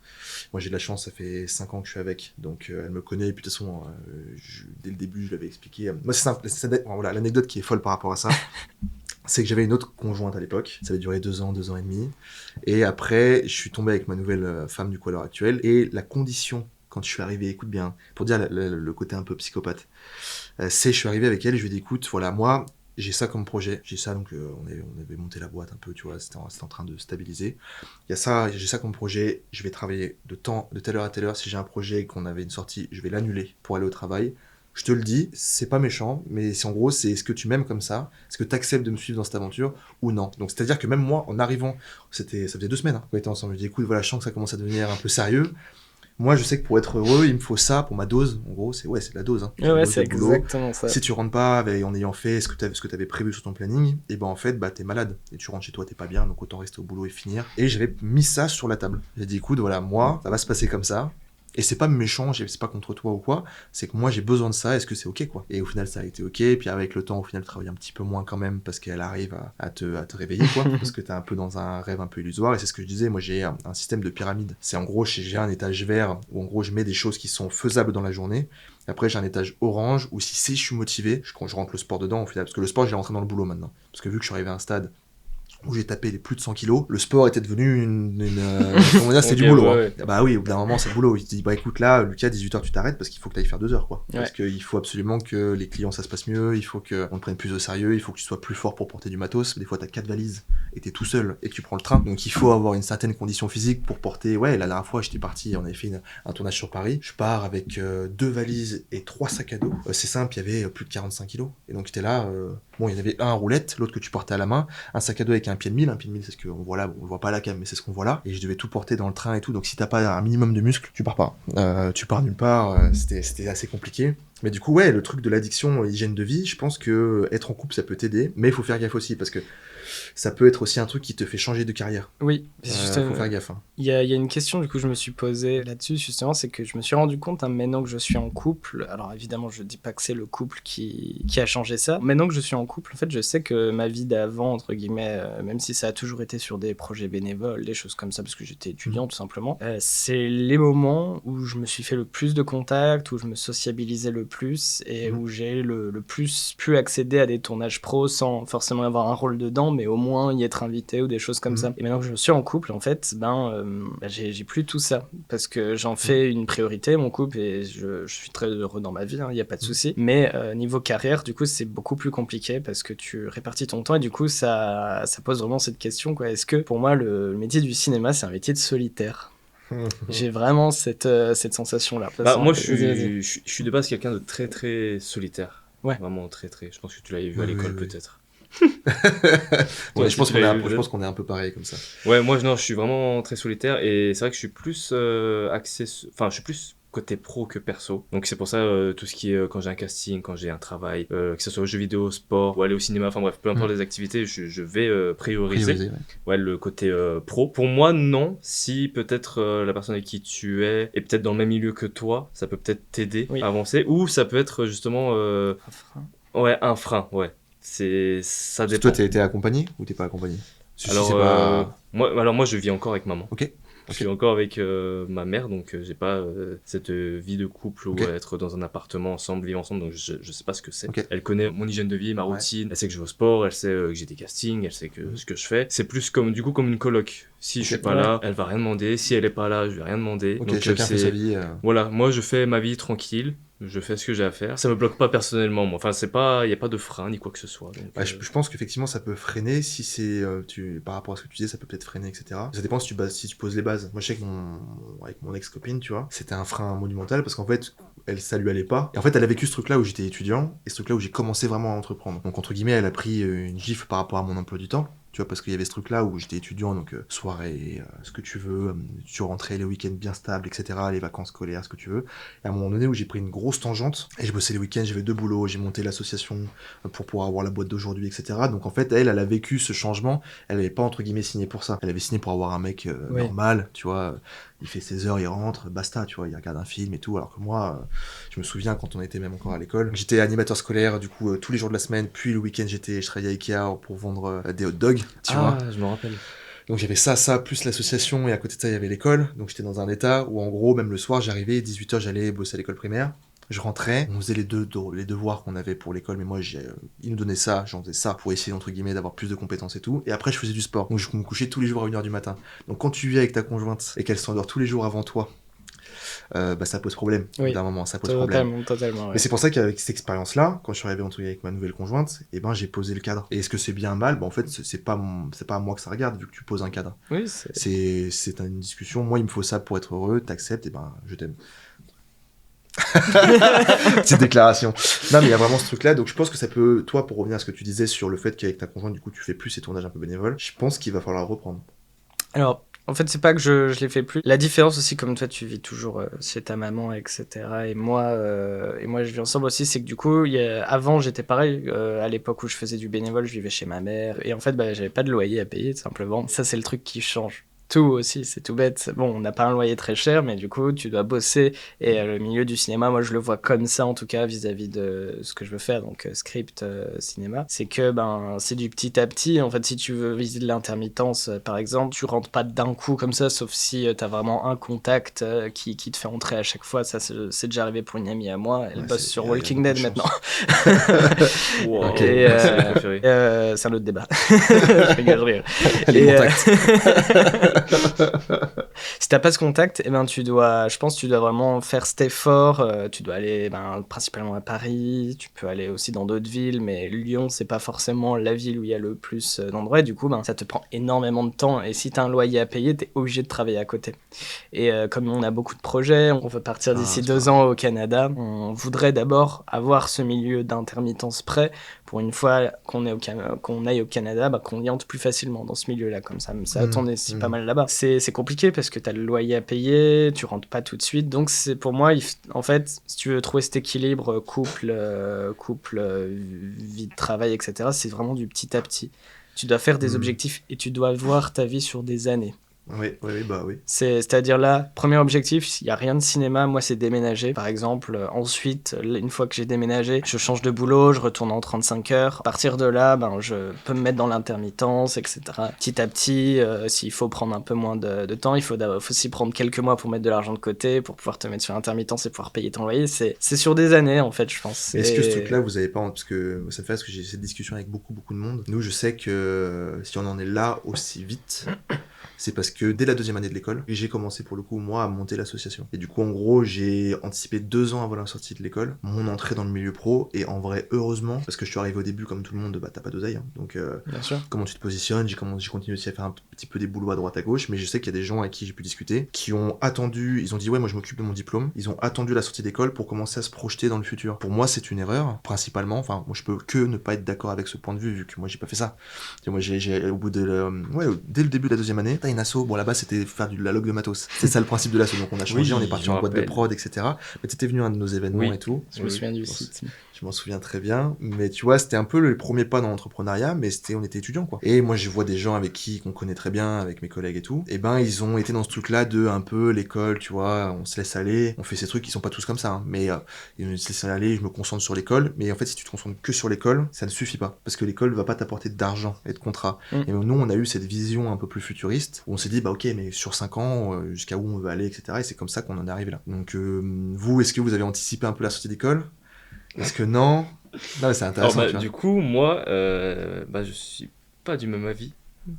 Moi j'ai de la chance, ça fait 5 ans que je suis avec, donc elle me connaît, et puis de toute façon, dès le début je l'avais expliqué. Moi c'est simple, voilà, l'anecdote qui est folle par rapport à ça, c'est que j'avais une autre conjointe à l'époque, ça avait duré 2 ans, 2 ans et demi, et après je suis tombé avec ma nouvelle femme du coup à l'heure actuelle, et la condition, quand je suis arrivé, écoute bien, pour dire le côté un peu psychopathe, c'est je suis arrivé avec elle, et je lui ai dit écoute, voilà, moi, j'ai ça comme projet, j'ai ça, donc on avait monté la boîte un peu, tu vois, c'était en train de stabiliser. Il y a ça, j'ai ça comme projet, je vais travailler de telle heure à telle heure, si j'ai un projet qu'on avait une sortie, je vais l'annuler pour aller au travail. Je te le dis, c'est pas méchant, mais en gros, c'est est-ce que tu m'aimes comme ça? Est-ce que tu acceptes de me suivre dans cette aventure ou non? Donc c'est-à-dire que même moi, en arrivant, ça faisait 2 semaines qu'on était ensemble, je dis écoute, voilà, je sens que ça commence à devenir un peu sérieux. Moi, je sais que pour être heureux, il me faut ça pour ma dose. En gros, c'est la dose. Hein. Ouais, c'est exactement ça. Si tu rentres pas en ayant fait ce que tu avais prévu sur ton planning, et ben en fait, t'es malade. Et tu rentres chez toi, t'es pas bien, donc autant rester au boulot et finir. Et j'avais mis ça sur la table. J'ai dit, écoute, voilà, moi, ça va se passer comme ça. Et c'est pas méchant, c'est pas contre toi ou quoi, c'est que moi j'ai besoin de ça, est-ce que c'est ok quoi? Et au final ça a été ok, et puis avec le temps, au final, tu travailles un petit peu moins quand même, parce qu'elle arrive à te réveiller quoi, parce que t'es un peu dans un rêve un peu illusoire, et c'est ce que je disais, moi j'ai un système de pyramide. C'est en gros, j'ai un étage vert, où en gros je mets des choses qui sont faisables dans la journée, après j'ai un étage orange, où si je suis motivé, quand je rentre le sport dedans au final, parce que le sport j'ai rentré dans le boulot maintenant, parce que vu que je suis arrivé à un stade où j'ai tapé les plus de 100 kilos, le sport était devenu comment dire, c'est du boulot. Ouais. Hein. Bah oui, au bout d'un moment, c'est le boulot. Il te dit, bah écoute, là, Lucas, 18h, tu t'arrêtes parce qu'il faut que tu ailles faire 2 heures, quoi. Ouais. Parce qu'il faut absolument que les clients, ça se passe mieux, il faut qu'on te prenne plus au sérieux, il faut que tu sois plus fort pour porter du matos. Des fois, t'as 4 valises et t'es tout seul et que tu prends le train. Donc, il faut avoir une certaine condition physique pour porter. Ouais, la dernière fois, j'étais parti, on avait fait un tournage sur Paris. Je pars avec 2 valises et 3 sacs à dos. C'est simple, il y avait plus de 45 kilos. Et donc, j'étais là, bon, il y en avait un en roulette, l'autre que tu portais à la main, un sac à dos avec un pied de mille, c'est ce qu'on voit là, on le voit pas à la cam, mais c'est ce qu'on voit là, et je devais tout porter dans le train et tout, donc si t'as pas un minimum de muscles, tu pars pas. Tu pars nulle part, c'était assez compliqué. Mais du coup, ouais, le truc de l'addiction, hygiène de vie, je pense que être en couple, ça peut t'aider, mais il faut faire gaffe aussi, parce que ça peut être aussi un truc qui te fait changer de carrière. Oui, Faut faire gaffe. Hein. Il y a une question du coup je me suis posée là-dessus justement, c'est que je me suis rendu compte maintenant que je suis en couple, alors évidemment je dis pas que c'est le couple qui a changé ça, maintenant que je suis en couple, en fait je sais que ma vie d'avant, entre guillemets, même si ça a toujours été sur des projets bénévoles, des choses comme ça, parce que j'étais étudiant tout simplement, c'est les moments où je me suis fait le plus de contacts, où je me sociabilisais le plus, et où j'ai le plus pu accéder à des tournages pro sans forcément avoir un rôle dedans, mais au moins y être invité ou des choses comme ça. Et maintenant que je suis en couple, en fait, j'ai plus tout ça, parce que j'en fais une priorité, mon couple, et je suis très heureux dans ma vie, il n'y a pas de souci. Mais niveau carrière, du coup, c'est beaucoup plus compliqué, parce que tu répartis ton temps, et du coup, ça pose vraiment cette question, quoi. Est-ce que, pour moi, le métier du cinéma, c'est un métier de solitaire ? J'ai vraiment cette sensation-là. Moi, je suis de base quelqu'un de très, très solitaire. Ouais. Vraiment très, très. Je pense que tu l'avais vu à l'école, peut-être. Ouais, je pense qu'on est un peu pareil comme ça. Ouais, moi je suis vraiment très solitaire et c'est vrai que je suis plus je suis plus côté pro que perso. Donc c'est pour ça tout ce qui est quand j'ai un casting, quand j'ai un travail, que ce soit aux jeux vidéo, sport ou aller au cinéma, enfin bref, peu importe les activités, je vais prioriser le côté pro. Pour moi non, si peut-être la personne avec qui tu es est peut-être dans le même milieu que toi, ça peut peut-être t'aider à avancer, ou ça peut être justement un frein. Ouais, un frein, ouais. Ça dépend. Toi, t'as été accompagné ou t'es pas accompagné? Moi, je vis encore avec maman. Ok. Je suis encore avec ma mère, donc j'ai pas cette vie de couple ou être dans un appartement ensemble, vivre ensemble, donc je sais pas ce que c'est. Elle connaît mon hygiène de vie, ma routine, elle sait que je vais au sport, elle sait que j'ai des castings, elle sait ce que je fais. C'est plus comme une coloc. Si je suis pas là, elle va rien demander. Si elle est pas là, je vais rien demander. Donc chacun fait sa vie. Voilà, moi je fais ma vie tranquille. Je fais ce que j'ai à faire. Ça me bloque pas personnellement, moi. Enfin, il y a pas de frein ni quoi que ce soit. Donc, je pense qu'effectivement, ça peut freiner si c'est par rapport à ce que tu disais, ça peut peut-être freiner, etc. Ça dépend si tu poses les bases. Moi, je sais que avec mon ex-copine, tu vois, c'était un frein monumental parce qu'en fait, ça lui allait pas. Et en fait, elle a vécu ce truc-là où j'étais étudiant et ce truc-là où j'ai commencé vraiment à entreprendre. Donc, entre guillemets, elle a pris une gifle par rapport à mon emploi du temps. Tu vois, parce qu'il y avait ce truc-là où j'étais étudiant, donc soirée, ce que tu veux, tu rentrais les week-ends bien stables, etc., les vacances scolaires, ce que tu veux. Et à un moment donné où j'ai pris une grosse tangente, et je bossais les week-ends, j'avais 2 boulots, j'ai monté l'association pour pouvoir avoir la boîte d'aujourd'hui, etc. Donc en fait, elle a vécu ce changement, elle avait pas entre guillemets signé pour ça. Elle avait signé pour avoir un mec normal, tu vois, il fait ses heures, il rentre, basta, tu vois, il regarde un film et tout, alors que moi, je me souviens quand on était même encore à l'école, j'étais animateur scolaire, du coup, tous les jours de la semaine, puis le week-end, je travaillais à Ikea pour vendre des hot dogs, tu vois. Ah, je me rappelle. Donc j'avais ça, plus l'association, et à côté de ça, il y avait l'école, donc j'étais dans un état où en gros, même le soir, j'arrivais, 18h, j'allais bosser à l'école primaire, je rentrais, on faisait les devoirs qu'on avait pour l'école, mais moi, ils nous donnaient ça, j'en faisais ça pour essayer, entre guillemets, d'avoir plus de compétences et tout. Et après, je faisais du sport. Donc, je me couchais tous les jours à 1h du matin. Donc, quand tu vis avec ta conjointe et qu'elle s'endort tous les jours avant toi, ça pose problème. D'un moment, ça pose problème. Totalement, ouais. Mais c'est pour ça qu'avec cette expérience-là, quand je suis arrivé en tout cas avec ma nouvelle conjointe, j'ai posé le cadre. Et est-ce que c'est bien mal? En fait, c'est pas à moi que ça regarde, vu que tu poses un cadre. Oui, c'est une discussion. Moi, il me faut ça pour être heureux, t'acceptes, et je t'aime. Petite déclaration. Non, mais il y a vraiment ce truc-là, donc je pense que ça peut, toi, pour revenir à ce que tu disais sur le fait qu'avec ta conjointe, du coup, tu fais plus ces tournages un peu bénévoles, je pense qu'il va falloir reprendre. Alors, en fait, c'est pas que je les fais plus. La différence aussi, comme toi, tu vis toujours chez ta maman, etc. Et moi, je vis ensemble aussi, c'est que du coup, avant, j'étais pareil. À l'époque où je faisais du bénévole, je vivais chez ma mère. Et en fait, j'avais pas de loyer à payer, tout simplement. Ça, c'est le truc qui change. Tout aussi, c'est tout bête. Bon, on n'a pas un loyer très cher, mais du coup, tu dois bosser. Et le milieu du cinéma, moi, je le vois comme ça, en tout cas, vis-à-vis de ce que je veux faire, donc script, cinéma. C'est que, c'est du petit à petit. En fait, si tu veux viser de l'intermittence, par exemple, tu rentres pas d'un coup comme ça, sauf si t'as vraiment un contact qui te fait rentrer à chaque fois. Ça, c'est déjà arrivé pour une amie à moi. Elle bosse sur Walking Dead maintenant. Wow. Et, c'est un autre débat. Je rigole. Les contacts. Si t'as pas ce contact, je pense que tu dois vraiment faire cet effort. Tu dois aller principalement à Paris, tu peux aller aussi dans d'autres villes, mais Lyon, c'est pas forcément la ville où il y a le plus d'endroits. Et du coup, ça te prend énormément de temps. Et si t'as un loyer à payer, t'es obligé de travailler à côté. Et comme on a beaucoup de projets, on veut partir d'ici 2 ans au Canada, on voudrait d'abord avoir ce milieu d'intermittence prêt pour une fois qu'on aille au Canada, qu'on y entre plus facilement dans ce milieu-là. Comme ça attendait si pas mal mal là-bas. C'est compliqué parce que t'as le loyer à payer, tu rentres pas tout de suite. Donc c'est pour moi, en fait, si tu veux trouver cet équilibre couple, vie de travail, etc., c'est vraiment du petit à petit. Tu dois faire des objectifs et tu dois voir ta vie sur des années. Oui, bah oui. C'est-à-dire là, premier objectif, il n'y a rien de cinéma, moi c'est déménager par exemple. Ensuite, une fois que j'ai déménagé, je change de boulot, je retourne en 35 heures. À partir de là, je peux me mettre dans l'intermittence, etc. Petit à petit, s'il faut prendre un peu moins de temps, il faut aussi prendre quelques mois pour mettre de l'argent de côté, pour pouvoir te mettre sur l'intermittence et pouvoir payer ton loyer. C'est sur des années en fait, je pense. Est-ce que ce truc-là, vous avez pas... Parce que ça fait parce que j'ai cette discussion avec beaucoup de monde. Nous, je sais que si on en est là aussi vite... c'est parce que dès la 2e année de l'école, j'ai commencé pour le coup, moi, à monter l'association. Et du coup, en gros, j'ai anticipé 2 ans avant la sortie de l'école, mon entrée dans le milieu pro, et en vrai, heureusement, parce que je suis arrivé au début, comme tout le monde, t'as pas d'oseille, hein. Donc, bien sûr. Comment tu te positionnes, j'ai continué aussi à faire un petit peu des boulots à droite à gauche, mais je sais qu'il y a des gens avec qui j'ai pu discuter, qui ont attendu, ils ont dit, ouais, moi je m'occupe de mon diplôme, ils ont attendu la sortie d'école pour commencer à se projeter dans le futur. Pour moi, c'est une erreur, principalement, enfin, moi je peux que ne pas être d'accord avec ce point de vue, vu que moi j'ai pas fait ça. Et moi, au bout de, dès le début de la 2e année, t'as une asso, bon là-bas c'était faire de la log de matos. C'est ça le principe de l'asso, donc on a changé, on est parti en boîte de prod, etc. Mais t'étais venu à un de nos événements et tout. Je me souviens du site. Je m'en souviens très bien, mais tu vois, c'était un peu le premier pas dans l'entrepreneuriat, mais on était étudiants, quoi. Et moi, je vois des gens qu'on connaît très bien, avec mes collègues et tout, et ben, ils ont été dans ce truc-là de un peu l'école, tu vois, on se laisse aller, on fait ces trucs qui sont pas tous comme ça, hein, mais on se laisse aller, je me concentre sur l'école, mais en fait, si tu te concentres que sur l'école, ça ne suffit pas, parce que l'école va pas t'apporter d'argent et de contrat. Et nous, on a eu cette vision un peu plus futuriste, où on s'est dit, bah ok, mais sur 5 ans, jusqu'à où on veut aller, etc., et c'est comme ça qu'on en est arrivé là. Donc, vous, est-ce que vous avez anticipé un peu la sortie d'école? Est-ce que non? Non, mais c'est intéressant. Alors, du coup, moi, je suis pas du même avis.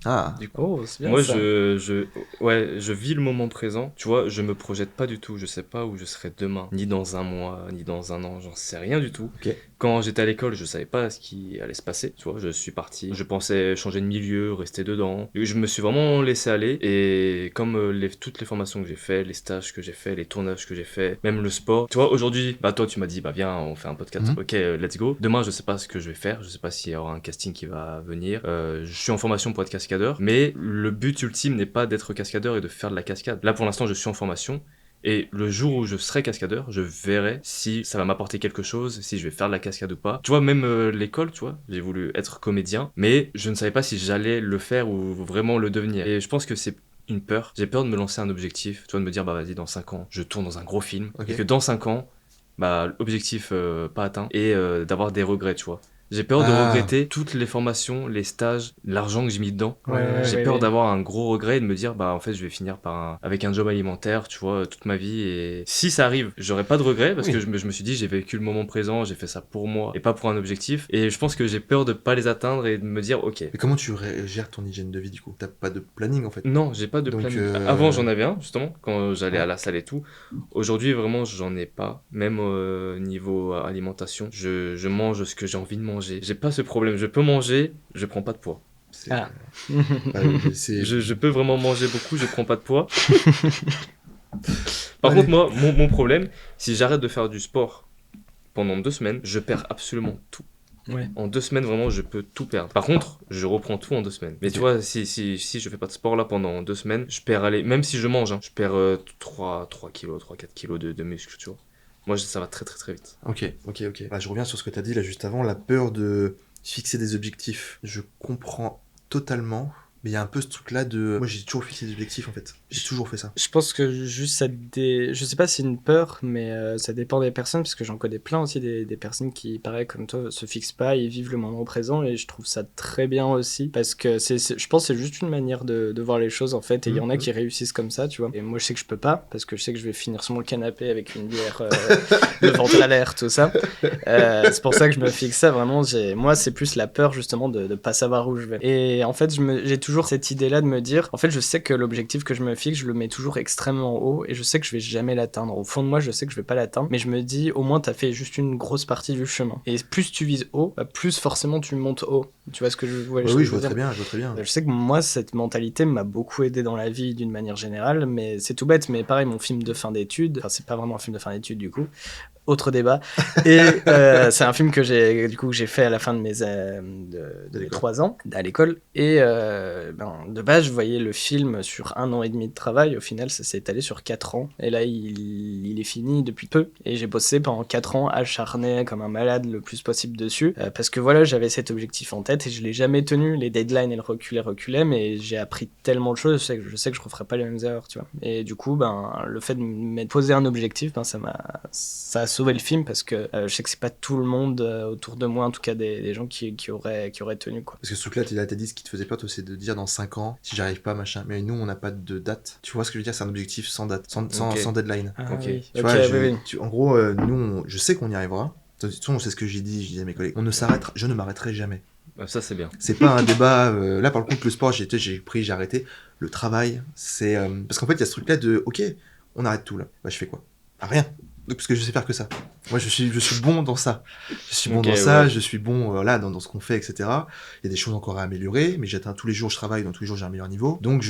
Ah. Du coup, c'est bien moi, ça. je vis le moment présent. Tu vois, je me projette pas du tout. Je sais pas où je serai demain, ni dans un mois, ni dans un an. J'en sais rien du tout. Ok. Quand j'étais à l'école, je savais pas ce qui allait se passer. Tu vois, je suis parti. Je pensais changer de milieu, rester dedans. Et je me suis vraiment laissé aller. Et comme toutes les formations que j'ai fait, les stages que j'ai fait, les tournages que j'ai fait, même le sport. Tu vois, aujourd'hui, toi, tu m'as dit, viens, on fait un podcast. Ok, let's go. Demain, je sais pas ce que je vais faire. Je sais pas s'il y aura un casting qui va venir. Je suis en formation pour être cascadeur. Mais le but ultime n'est pas d'être cascadeur et de faire de la cascade. Là, pour l'instant, je suis en formation. Et le jour où je serai cascadeur, je verrai si ça va m'apporter quelque chose, si je vais faire de la cascade ou pas. Tu vois, même l'école, tu vois, j'ai voulu être comédien, mais je ne savais pas si j'allais le faire ou vraiment le devenir. Et je pense que c'est une peur. J'ai peur de me lancer un objectif, tu vois, de me dire, vas-y, dans 5 ans, je tourne dans un gros film. Okay. Et que dans 5 ans, objectif pas atteint et d'avoir des regrets, tu vois. J'ai peur de regretter toutes les formations, les stages, l'argent que j'ai mis dedans. J'ai peur d'avoir un gros regret et de me dire, en fait, je vais finir avec un job alimentaire, tu vois, toute ma vie. Et si ça arrive, j'aurai pas de regret parce que je me suis dit, j'ai vécu le moment présent, j'ai fait ça pour moi et pas pour un objectif. Et je pense que j'ai peur de pas les atteindre et de me dire, ok. Mais comment tu gères ton hygiène de vie du coup? T'as pas de planning en fait? Non, j'ai pas de planning. Avant, j'en avais un, justement, quand j'allais à la salle et tout. Aujourd'hui, vraiment, j'en ai pas. Même niveau alimentation, je mange ce que j'ai envie de manger. J'ai pas ce problème, je peux manger, je prends pas de poids. Je peux vraiment manger beaucoup, je prends pas de poids. Par contre, moi, mon problème, si j'arrête de faire du sport pendant 2 semaines, je perds absolument tout. En 2 semaines, vraiment, je peux tout perdre. Par contre, je reprends tout en 2 semaines. Mais tu vois, si je fais pas de sport là pendant 2 semaines, je perds, même si je mange, je perds 3 kilos, 3-4 kilos de muscles, tu vois. Moi, ça va très très très vite. Ok. Je reviens sur ce que tu as dit là juste avant, la peur de fixer des objectifs. Je comprends totalement, mais il y a un peu ce truc-là de... Moi, j'ai toujours fixé des objectifs en fait. J'ai toujours fait ça. Je pense que juste je sais pas si c'est une peur, mais ça dépend des personnes, parce que j'en connais plein aussi des personnes qui, pareil comme toi, se fixent pas, ils vivent le moment présent, et je trouve ça très bien aussi, parce que je pense que c'est juste une manière de voir les choses en fait, et il y en a qui réussissent comme ça, tu vois. Et moi je sais que je peux pas, parce que je sais que je vais finir sur mon canapé avec une bière, le ventre à l'air, tout ça. C'est pour ça que je me fixe ça, vraiment. Moi c'est plus la peur justement de pas savoir où je vais. Et en fait j'ai toujours cette idée-là de me dire, en fait je sais que l'objectif que je me fixe, je le mets toujours extrêmement haut et je sais que je vais jamais l'atteindre. Au fond de moi, je sais que je vais pas l'atteindre, mais je me dis, au moins, t'as fait juste une grosse partie du chemin. Et plus tu vises haut, plus forcément tu montes haut. Tu vois ce que je vois? Oui, je vois très bien. Je sais que moi, cette mentalité m'a beaucoup aidé dans la vie d'une manière générale, mais c'est tout bête. Mais pareil, mon film de fin d'études, enfin, c'est pas vraiment un film de fin d'études du coup, autre débat. Et c'est un film que j'ai fait à la fin de mes 3 ans à l'école. Et de base, je voyais le film sur 1 an et demi de travail. Au final, ça s'est étalé sur 4 ans. Et là, il est fini depuis peu. Et j'ai bossé pendant 4 ans acharné comme un malade le plus possible dessus. Parce que voilà, j'avais cet objectif en tête et je l'ai jamais tenu. Les deadlines, elles reculaient. Mais j'ai appris tellement de choses. Je sais que je referai pas les mêmes erreurs, tu vois. Et du coup, le fait de m'être posé un objectif, ça a sauvé le film parce que je sais que c'est pas tout le monde autour de moi, en tout cas des gens qui auraient tenu, quoi. Parce que ce truc-là, t'as dit ce qui te faisait peur, toi, c'est de dire dans 5 ans, si j'arrive pas, machin. Mais nous, on n'a pas de date. Tu vois ce que je veux dire? C'est un objectif sans date, sans deadline. Ah, Ok. oui. Tu vois, en gros, nous, je sais qu'on y arrivera. De toute façon, c'est ce que je dis à mes collègues. Je ne m'arrêterai jamais. Ça, c'est bien. C'est pas un débat. Là, par contre, le sport, j'ai arrêté. Le travail, c'est. Parce qu'en fait, il y a ce truc-là de, ok, on arrête tout là. Bah, je fais quoi? Rien. Parce que je sais faire que ça. Moi, je suis bon dans ça. Je suis bon dans ça, je suis bon dans ce qu'on fait, etc. Il y a des choses encore à améliorer, mais j'atteins tous les jours, je travaille, donc tous les jours, j'ai un meilleur niveau. Donc,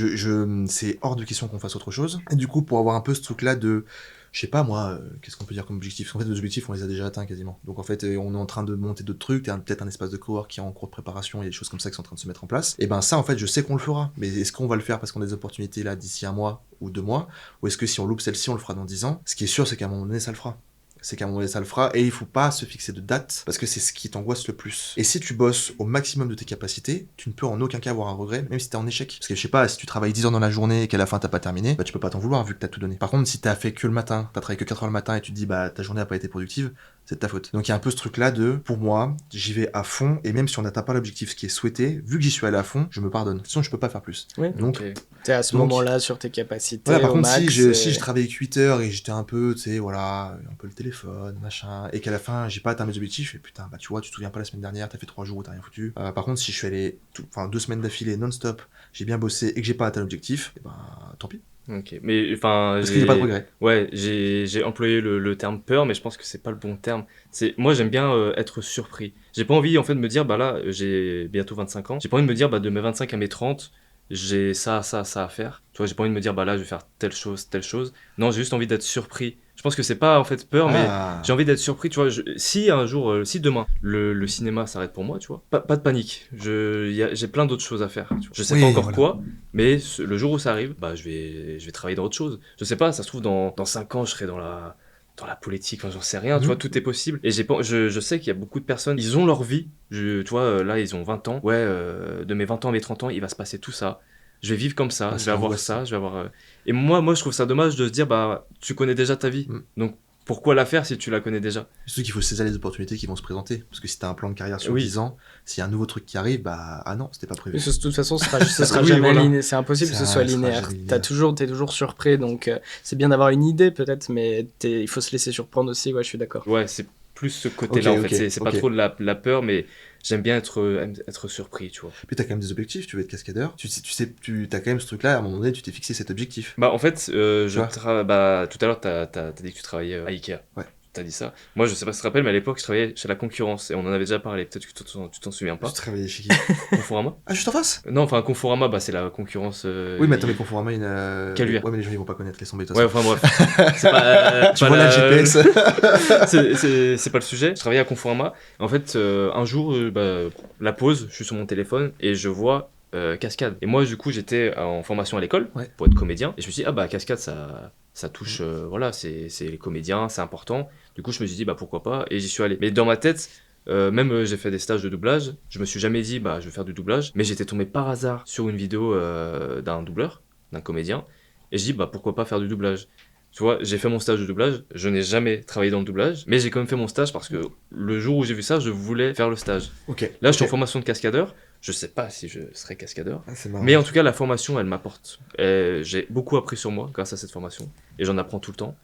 c'est hors de question qu'on fasse autre chose. Et du coup, pour avoir un peu ce truc-là de... Je sais pas, moi, qu'est-ce qu'on peut dire comme objectif? En fait, nos objectifs, on les a déjà atteints quasiment. Donc, en fait, on est en train de monter d'autres trucs. Peut-être un espace de cowork qui est en cours de préparation. Il y a des choses comme ça qui sont en train de se mettre en place. Et ben, ça, en fait, je sais qu'on le fera. Mais est-ce qu'on va le faire parce qu'on a des opportunités là d'ici 1 mois ou 2 mois? Ou est-ce que si on loupe celle-ci, on le fera dans 10 ans? Ce qui est sûr, c'est qu'à un moment donné, ça le fera. Et il faut pas se fixer de date parce que c'est ce qui t'angoisse le plus. Et si tu bosses au maximum de tes capacités, tu ne peux en aucun cas avoir un regret, même si t'es en échec. Parce que je sais pas, si tu travailles 10 heures dans la journée et qu'à la fin t'as pas terminé, bah tu peux pas t'en vouloir vu que t'as tout donné. Par contre, si t'as fait que le matin, t'as travaillé que 4 heures le matin et tu te dis bah ta journée a pas été productive, c'est de ta faute. Donc il y a un peu ce truc là de, pour moi, j'y vais à fond et même si on n'atteint pas l'objectif qui est souhaité, vu que j'y suis allé à fond, je me pardonne. Sinon je peux pas faire plus. Oui. Donc t'es à ce moment-là sur tes capacités. Voilà, par au contre, max, si je travaillais 8 heures et j'étais un peu, tu sais, voilà, un peu le téléphone, machin, et qu'à la fin, j'ai pas atteint mes objectifs, et putain, bah tu vois, tu te souviens pas la semaine dernière, t'as fait 3 jours où t'as rien foutu. Par contre, si je suis allé 2 semaines d'affilée, non-stop, j'ai bien bossé et que j'ai pas atteint l'objectif, et ben, tant pis. Ok, mais enfin... Parce qu'il n'y a pas de regret. Ouais, j'ai employé le terme peur, mais je pense que c'est pas le bon terme. Moi, j'aime bien être surpris. J'ai pas envie, en fait, de me dire, bah là, j'ai bientôt 25 ans, j'ai pas envie de me dire, bah de mes 25 à mes 30, j'ai ça à faire. Tu vois, j'ai pas envie de me dire, bah là, je vais faire telle chose. Non, j'ai juste envie d'être surpris. Je pense que c'est pas en fait peur, mais j'ai envie d'être surpris, tu vois. Si un jour, si demain, le cinéma s'arrête pour moi, tu vois, pas de panique. J'ai plein d'autres choses à faire. Tu vois. Je sais pas encore quoi, mais le jour où ça arrive, bah je vais travailler dans autre chose. Je sais pas, ça se trouve dans 5 ans, je serai dans la politique, enfin, j'en sais rien, tu vois, tout est possible. Et je sais qu'il y a beaucoup de personnes, ils ont leur vie, tu vois, là, ils ont 20 ans. Ouais, de mes 20 ans à mes 30 ans, il va se passer tout ça. Je vais vivre comme ça, je vais avoir ça, je vais avoir... Et moi, je trouve ça dommage de se dire, bah, tu connais déjà ta vie. Donc, pourquoi la faire si tu la connais déjà? Surtout qu'il faut saisir les opportunités qui vont se présenter. Parce que si t'as un plan de carrière sur 10 ans, s'il y a un nouveau truc qui arrive, bah, ah non, c'était pas prévu. De toute façon, ce sera jamais linéaire. C'est impossible que ce soit linéaire. T'es toujours surpris, donc c'est bien d'avoir une idée peut-être, mais il faut se laisser surprendre aussi, ouais, je suis d'accord. Ouais, c'est plus ce côté-là, en fait. C'est pas trop de la peur, mais j'aime bien être surpris, tu vois. Puis t'as quand même des objectifs, tu veux être cascadeur. T'as quand même ce truc-là, à un moment donné, tu t'es fixé cet objectif. Bah, en fait, tout à l'heure, t'as dit que tu travaillais à Ikea. Ouais. T'as dit ça. Moi, je sais pas si tu te rappelles, mais à l'époque, je travaillais chez la concurrence et on en avait déjà parlé. Peut-être que tu t'en souviens pas. Tu travaillais chez qui? Conforama. Ah, juste en face? Non, enfin, Conforama, bah, c'est la concurrence. Oui, mais attends, mais Conforama, il y a. Caluire. Ouais, mais les gens, ils vont pas connaître les sons Ouais, enfin, bref. C'est pas. Tu vois la GPS. C'est pas le sujet. Je travaillais à Conforama. En fait, un jour, la pause, je suis sur mon téléphone et je vois Cascade. Et moi, du coup, j'étais en formation à l'école pour être comédien. Et je me suis dit, ah bah, Cascade, ça touche, voilà, c'est les comédiens, c'est important. Du coup, je me suis dit, bah pourquoi pas, et j'y suis allé. Mais dans ma tête, même j'ai fait des stages de doublage, je me suis jamais dit, bah je vais faire du doublage, mais j'étais tombé par hasard sur une vidéo d'un doubleur, d'un comédien, et je dis, bah pourquoi pas faire du doublage. Tu vois, j'ai fait mon stage de doublage, je n'ai jamais travaillé dans le doublage, mais j'ai quand même fait mon stage parce que le jour où j'ai vu ça, je voulais faire le stage. Là, je suis en formation de cascadeur. Je sais pas si je serai cascadeur, mais en tout cas la formation elle m'apporte. J'ai beaucoup appris sur moi grâce à cette formation et j'en apprends tout le temps.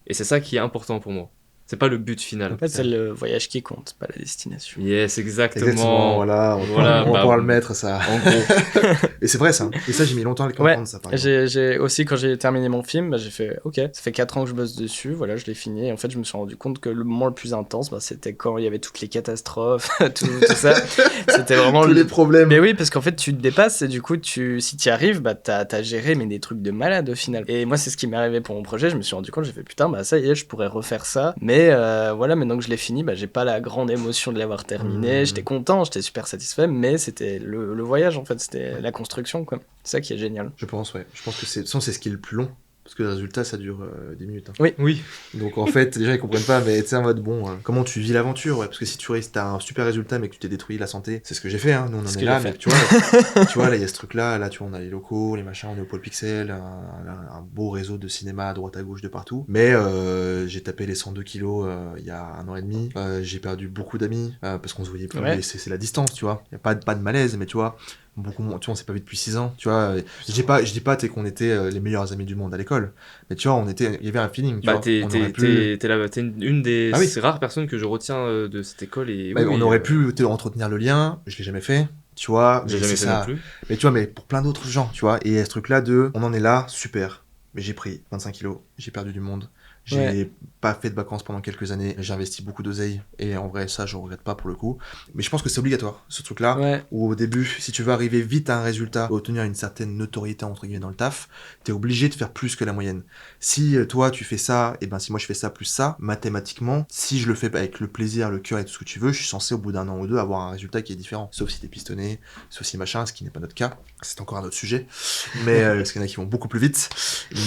Et c'est ça qui est important pour moi. C'est pas le but final. En fait, c'est le voyage qui compte, pas la destination. Yes, exactement. Voilà, on va pouvoir le mettre, ça. En gros. Et c'est vrai, ça. Et ça, j'ai mis longtemps à le comprendre, ça, par exemple. J'ai aussi, quand j'ai terminé mon film, j'ai fait, ok, ça fait 4 ans que je bosse dessus, voilà, je l'ai fini. Et en fait, je me suis rendu compte que le moment le plus intense, c'était quand il y avait toutes les catastrophes, tout ça. C'était vraiment tous les problèmes. Mais oui, parce qu'en fait, tu te dépasses et du coup, si tu y arrives, t'as géré mais des trucs de malade au final. Et moi, c'est ce qui m'est arrivé pour mon projet. Je me suis rendu compte, j'ai fait, putain, ça y est, je pourrais refaire ça. Mais Mais voilà, maintenant que je l'ai fini, j'ai pas la grande émotion de l'avoir terminé. J'étais content, j'étais super satisfait, mais c'était le voyage en fait, c'était la construction quoi. C'est ça qui est génial. Je pense, ouais. Je pense que c'est ce qui est le plus long. Parce que le résultat, ça dure 10 minutes. Hein. Oui. Donc en fait, les gens ils comprennent pas, mais tu sais, en mode comment tu vis l'aventure, ouais. Parce que si tu as un super résultat, mais que tu t'es détruit la santé, c'est ce que j'ai fait, hein. Nous on en est là, mais tu vois, là il y a ce truc-là, là tu vois, on a les locaux, les machins, on est au Pôle Pixel, un beau réseau de cinéma à droite à gauche de partout. Mais j'ai tapé les 102 kilos il y a 1 an et demi. J'ai perdu beaucoup d'amis, parce qu'on se voyait plus, mais c'est la distance, tu vois. Il y a pas de malaise, mais tu vois. Beaucoup moins, tu vois, on s'est pas vu depuis 6 ans, tu vois. Je dis pas qu'on était les meilleurs amis du monde à l'école, mais tu vois, il y avait un feeling, tu vois. T'es une des rares personnes que je retiens de cette école et on aurait pu entretenir le lien, je l'ai jamais fait, tu vois. J'ai jamais fait non plus. Mais tu vois, mais pour plein d'autres gens, tu vois, et ce truc là on en est là, super. Mais j'ai pris 25 kilos, j'ai perdu du monde. J'ai pas fait de vacances pendant quelques années, j'ai investi beaucoup d'oseille, et en vrai, ça, je regrette pas pour le coup. Mais je pense que c'est obligatoire, ce truc-là, où au début, si tu veux arriver vite à un résultat, obtenir une certaine notoriété, entre guillemets, dans le taf, t'es obligé de faire plus que la moyenne. Si toi, tu fais ça, et si moi je fais ça plus ça, mathématiquement, si je le fais avec le plaisir, le cœur et tout ce que tu veux, je suis censé, au bout d'1 an ou 2, avoir un résultat qui est différent. Sauf si t'es pistonné, sauf si machin, ce qui n'est pas notre cas. C'est encore un autre sujet. Mais, parce qu'il y en a qui vont beaucoup plus vite.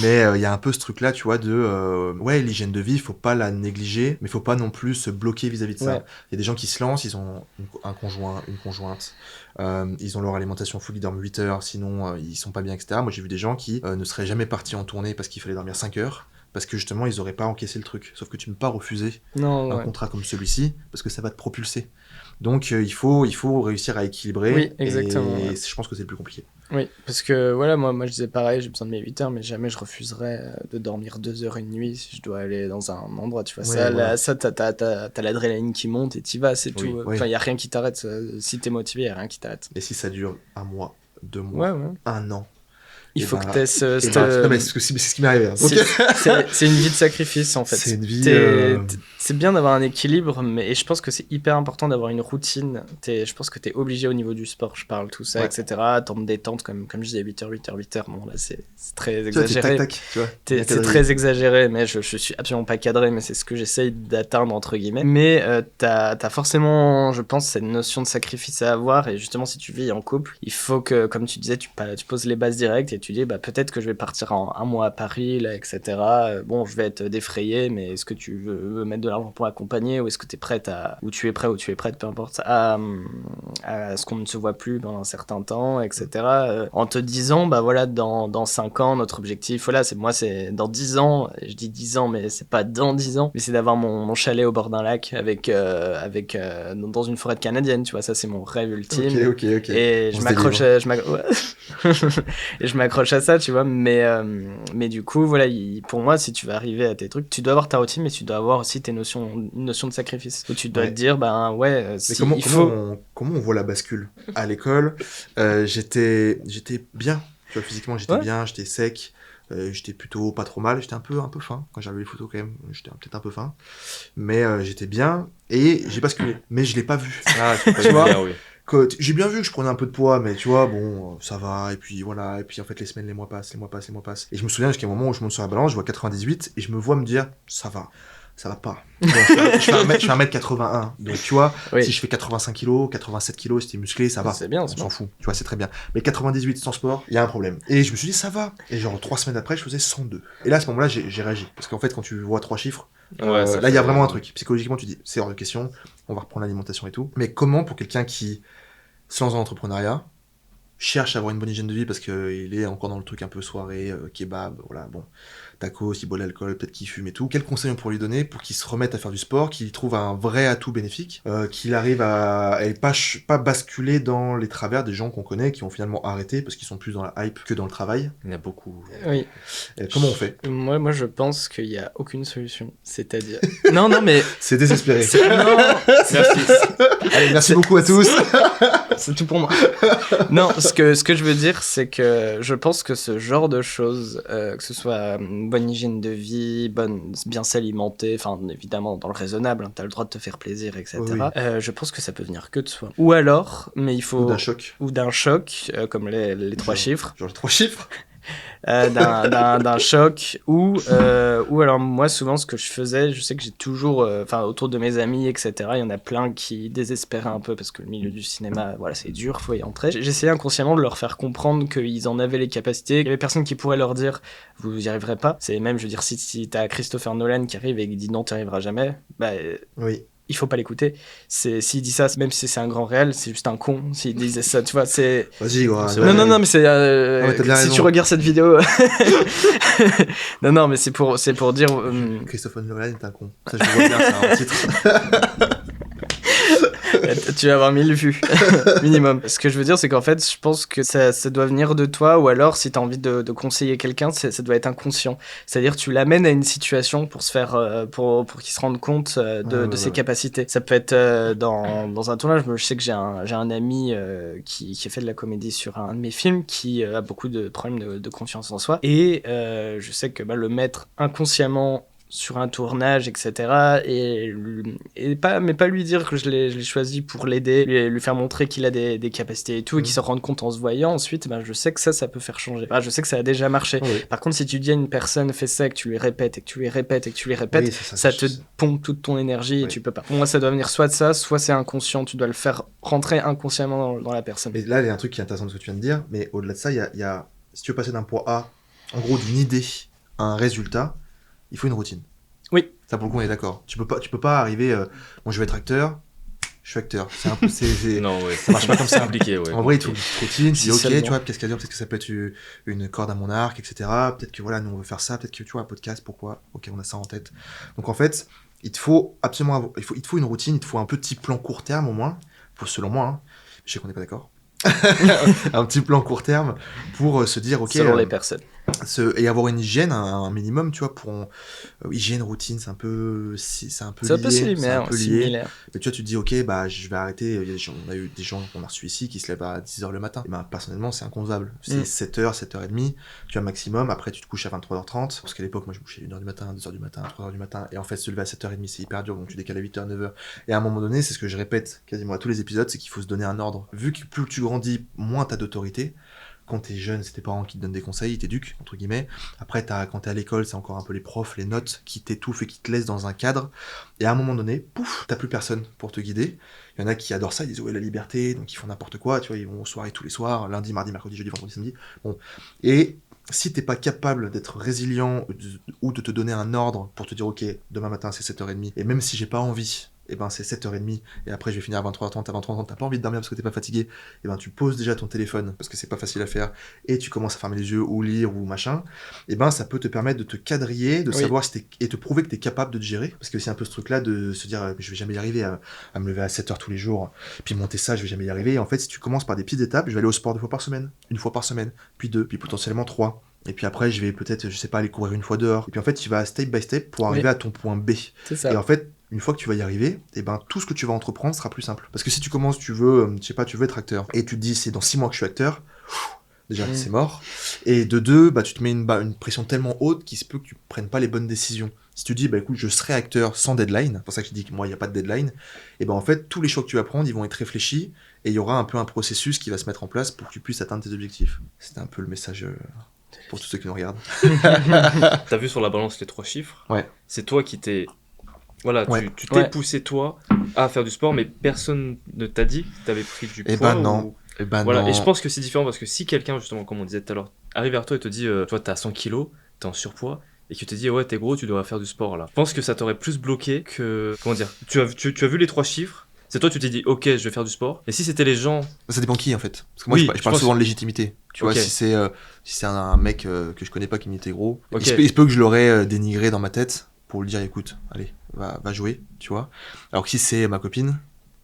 Mais il y a un peu ce truc-là, tu vois, l'hygiène de vie, faut pas la négliger, mais faut pas non plus se bloquer vis-à-vis de ça. Il y a des gens qui se lancent, ils ont un conjoint, une conjointe, ils ont leur alimentation full, ils dorment 8 heures, sinon ils sont pas bien, etc. Moi j'ai vu des gens qui ne seraient jamais partis en tournée parce qu'il fallait dormir 5 heures, parce que justement ils auraient pas encaissé le truc. Sauf que tu ne peux pas refuser un contrat comme celui-ci, parce que ça va te propulser. Donc il faut réussir à équilibrer. Oui, exactement. Et je pense que c'est le plus compliqué. Oui, parce que voilà, moi je disais pareil, j'ai besoin de mes 8 heures, mais jamais je refuserais de dormir 2 heures une nuit si je dois aller dans un endroit, tu vois. Ça, t'as l'adrénaline qui monte et t'y vas, c'est tout. Enfin, y a rien qui t'arrête. Si t'es motivé, y a rien qui t'arrête. Et si ça dure 1 mois, 2 mois, 1 an, il faut que t'aies non, mais c'est ce qui m'est arrivé. Hein. C'est une vie de sacrifice, en fait. C'est une vie... C'est bien d'avoir un équilibre, et je pense que c'est hyper important d'avoir une routine. Je pense que t'es obligé au niveau du sport, je parle, tout ça, etc. Temps de détente, comme je disais, 8h. Bon, là, c'est très exagéré. C'est très exagéré, mais je suis absolument pas cadré, mais c'est ce que j'essaye d'atteindre, entre guillemets. Mais t'as forcément, je pense, cette notion de sacrifice à avoir, et justement, si tu vis en couple, il faut que, comme tu disais, tu poses les bases directes, et tu dis peut-être que je vais partir en 1 mois à Paris là, etc. Bon, je vais être défrayé, mais est-ce que tu veux mettre de l'argent pour accompagner, ou est-ce que tu es prête ou tu es prête, peu importe, à ce qu'on ne se voit plus pendant un certain temps, etc. En te disant voilà, dans 5 ans notre objectif, voilà, c'est dans 10 ans, je dis 10 ans mais c'est pas dans 10 ans, mais c'est d'avoir mon chalet au bord d'un lac avec dans une forêt canadienne, tu vois. Ça c'est mon rêve ultime. Ok. Et je m'accroche à ça, tu vois, mais du coup, voilà, pour moi, si tu veux arriver à tes trucs, tu dois avoir ta routine, mais tu dois avoir aussi une notion de sacrifice. Où tu dois te dire, comment on voit la bascule? À l'école, j'étais bien, tu vois, physiquement, j'étais bien, j'étais sec, j'étais plutôt pas trop mal, j'étais un peu fin, quand j'ai vu les photos quand même, j'étais peut-être un peu fin, mais j'étais bien, et j'ai basculé, mais je l'ai pas vu. Tu vois, j'ai bien vu que je prenais un peu de poids, mais tu vois, bon, ça va, et puis voilà, et puis en fait les semaines, les mois passent, et je me souviens jusqu'à un moment où je monte sur la balance, je vois 98, et je me vois me dire, ça va pas. Bon, je fais 1m81, donc tu vois, si je fais 85 kg, 87 kg, si t'es musclé, ça va. C'est bien, on s'en fout, tu vois, c'est très bien. Mais 98 sans sport, il y a un problème. Et je me suis dit, ça va. Et genre 3 semaines après, je faisais 102. Et là, à ce moment-là, j'ai réagi. Parce qu'en fait, quand tu vois 3 chiffres, là, il y a vraiment un truc. Psychologiquement, tu dis, c'est hors de question, on va reprendre l'alimentation et tout. Mais comment, pour quelqu'un qui se lance dans l'entrepreneuriat, cherche à avoir une bonne hygiène de vie parce qu'il est encore dans le truc un peu soirée, kebab, voilà, bon, tacos, il boit de l'alcool, peut-être qu'il fume et tout. Quel conseil on pourrait lui donner pour qu'il se remette à faire du sport, qu'il trouve un vrai atout bénéfique, qu'il arrive à pas basculer dans les travers des gens qu'on connaît qui ont finalement arrêté parce qu'ils sont plus dans la hype que dans le travail? Il y en a beaucoup. Oui. Comment on fait? Moi, je pense qu'il n'y a aucune solution. C'est-à-dire... non, mais... C'est désespéré. Non, merci. Allez, merci beaucoup à tous. C'est tout pour moi. Non, ce que je veux dire, c'est que je pense que ce genre de choses, que ce soit une bonne hygiène de vie, bien s'alimenter, enfin évidemment dans le raisonnable, hein, t'as le droit de te faire plaisir, etc. Oui. Je pense que ça peut venir que de soi. Ou alors, mais il faut... Ou d'un choc. Ou d'un choc, comme les 3 chiffres. Genre les 3 chiffres. d'un choc ou alors moi souvent ce que je faisais, je sais que j'ai toujours autour de mes amis etc, il y en a plein qui désespéraient un peu parce que le milieu du cinéma voilà c'est dur, faut y entrer. J'essayais inconsciemment de leur faire comprendre qu'ils en avaient les capacités, il y avait personne qui pourrait leur dire vous y arriverez pas. C'est même, je veux dire, si t'as Christopher Nolan qui arrive et qui dit non t'y arriveras jamais, oui. Il faut pas l'écouter. S'il dit ça, même si c'est un grand réel, c'est juste un con. S'il disait ça, tu vois, c'est. Vas-y, gros. Non, mais c'est. Si tu regardes cette vidéo. non, mais c'est pour dire. Christopher Nolan est un con. Ça, je vois bien, c'est un titre. Tu vas avoir 1000 vues, minimum. Ce que je veux dire, c'est qu'en fait, je pense que ça doit venir de toi, ou alors, si t'as envie de conseiller quelqu'un, ça doit être inconscient. C'est-à-dire, tu l'amènes à une situation pour se faire, pour qu'il se rende compte de ses capacités. Ça peut être dans un tournage. Je sais que j'ai un ami qui a fait de la comédie sur un de mes films, qui a beaucoup de problèmes de confiance en soi. Et je sais que le mettre inconsciemment sur un tournage, etc. Mais pas lui dire que je l'ai choisi pour l'aider, lui faire montrer qu'il a des capacités et tout, et qu'il se rende compte en se voyant. Ensuite, je sais que ça peut faire changer. Je sais que ça a déjà marché. Oui. Par contre, si tu dis à une personne, fais ça, que tu lui répètes, et que tu lui répètes, et que tu lui répètes, oui, ça te pompe toute ton énergie, et tu peux pas. Pour moi, ça doit venir soit de ça, soit c'est inconscient. Tu dois le faire rentrer inconsciemment dans la personne. Mais là, il y a un truc qui est intéressant de ce que tu viens de dire, mais au-delà de ça, il y a si tu veux passer d'un point A, en gros, d'une idée à un résultat, il faut une routine. Oui. Ça, pour le coup, on est d'accord. Tu peux pas arriver. Bon, je vais être acteur. Je suis acteur. Non, ouais, ça marche pas comme ça impliqué. Ouais. En vrai, il faut une petite routine. Tu dis, ok, tu vois, qu'est-ce qu'il y a à dire, peut-être que ça peut être une corde à mon arc, etc. Peut-être que voilà, nous on veut faire ça. Peut-être que tu vois, un podcast, pourquoi ? Ok, on a ça en tête. Donc en fait, il te faut absolument, il te faut une routine. Il te faut un petit plan court terme au moins. Selon moi, hein. Je sais qu'on n'est pas d'accord. Un petit plan court terme pour se dire, ok. Selon les personnes. Et avoir une hygiène, un minimum, tu vois, hygiène, lié. C'est un peu similaire. Mais tu vois, tu te dis, ok, je vais arrêter. On a eu des gens qu'on a reçus ici qui se lèvent à 10h le matin. Et personnellement, c'est inconcevable. C'est 7h, 7h30, tu as maximum. Après, tu te couches à 23h30. Parce qu'à l'époque, moi, je me couchais à 1h du matin, 2h du matin, 3h du matin. Et en fait, se lever à 7h30, c'est hyper dur. Donc, tu décales à 8h, 9h. Et à un moment donné, c'est ce que je répète quasiment à tous les épisodes, c'est qu'il faut se donner un ordre. Vu que plus tu grandis, moins t'as d'autorité. Quand t'es jeune, c'est tes parents qui te donnent des conseils, ils t'éduquent, entre guillemets. Après, quand t'es à l'école, c'est encore un peu les profs, les notes qui t'étouffent et qui te laissent dans un cadre. Et à un moment donné, pouf, t'as plus personne pour te guider. Il y en a qui adorent ça, ils disent ouais, la liberté, donc ils font n'importe quoi, tu vois, ils vont aux soirées tous les soirs, lundi, mardi, mercredi, jeudi, vendredi, samedi. Bon. Et si t'es pas capable d'être résilient ou de te donner un ordre pour te dire ok, demain matin c'est 7h30, et même si j'ai pas envie, et c'est 7h30, et après je vais finir à 23h30, à 23h30, t'as pas envie de dormir parce que t'es pas fatigué, et tu poses déjà ton téléphone, parce que c'est pas facile à faire, et tu commences à fermer les yeux, ou lire, ou machin, et ça peut te permettre de te quadriller, de savoir si et te prouver que t'es capable de te gérer, parce que c'est un peu ce truc-là de se dire, je vais jamais y arriver à me lever à 7h tous les jours, puis monter ça, je vais jamais y arriver, et en fait, si tu commences par des petites étapes, je vais aller au sport 2 fois par semaine, une fois par semaine, puis 2, puis potentiellement 3. Et puis après, je vais peut-être, je sais pas, aller courir une fois dehors. Et puis en fait, tu vas step by step pour arriver à ton point B. C'est ça. Et en fait, une fois que tu vas y arriver, tout ce que tu vas entreprendre sera plus simple. Parce que si tu commences, tu veux être acteur, et tu te dis, c'est dans 6 mois que je suis acteur, déjà, c'est mort. Et de 2, tu te mets une pression tellement haute qu'il se peut que tu prennes pas les bonnes décisions. Si tu dis, écoute, je serai acteur sans deadline, c'est pour ça que je dis que moi, il n'y a pas de deadline, et en fait, tous les choix que tu vas prendre, ils vont être réfléchis, et il y aura un peu un processus qui va se mettre en place pour que tu puisses atteindre tes objectifs. C'était un peu le message... pour tous ceux qui nous regardent. T'as vu sur la balance les 3 chiffres ? Ouais. C'est toi qui t'es... Voilà, tu t'es poussé toi à faire du sport, mais personne ne t'a dit que t'avais pris du poids. Non. Voilà. Non. Et je pense que c'est différent parce que si quelqu'un, justement, comme on disait tout à l'heure, arrive vers toi et te dit, toi t'as 100 kilos, t'es en surpoids, et qui te dit ouais t'es gros, tu devrais faire du sport là. Je pense que ça t'aurait plus bloqué que... Comment dire ? Tu as vu les 3 chiffres. C'est toi, tu t'es dit, ok, je vais faire du sport. Et si c'était les gens... Ça dépend qui, en fait. Parce que moi, je parle souvent de légitimité. Tu vois, si c'est un mec que je connais pas qui m'était gros, il se peut que je l'aurais dénigré dans ma tête pour lui dire, écoute, allez, va jouer, tu vois. Alors que si c'est ma copine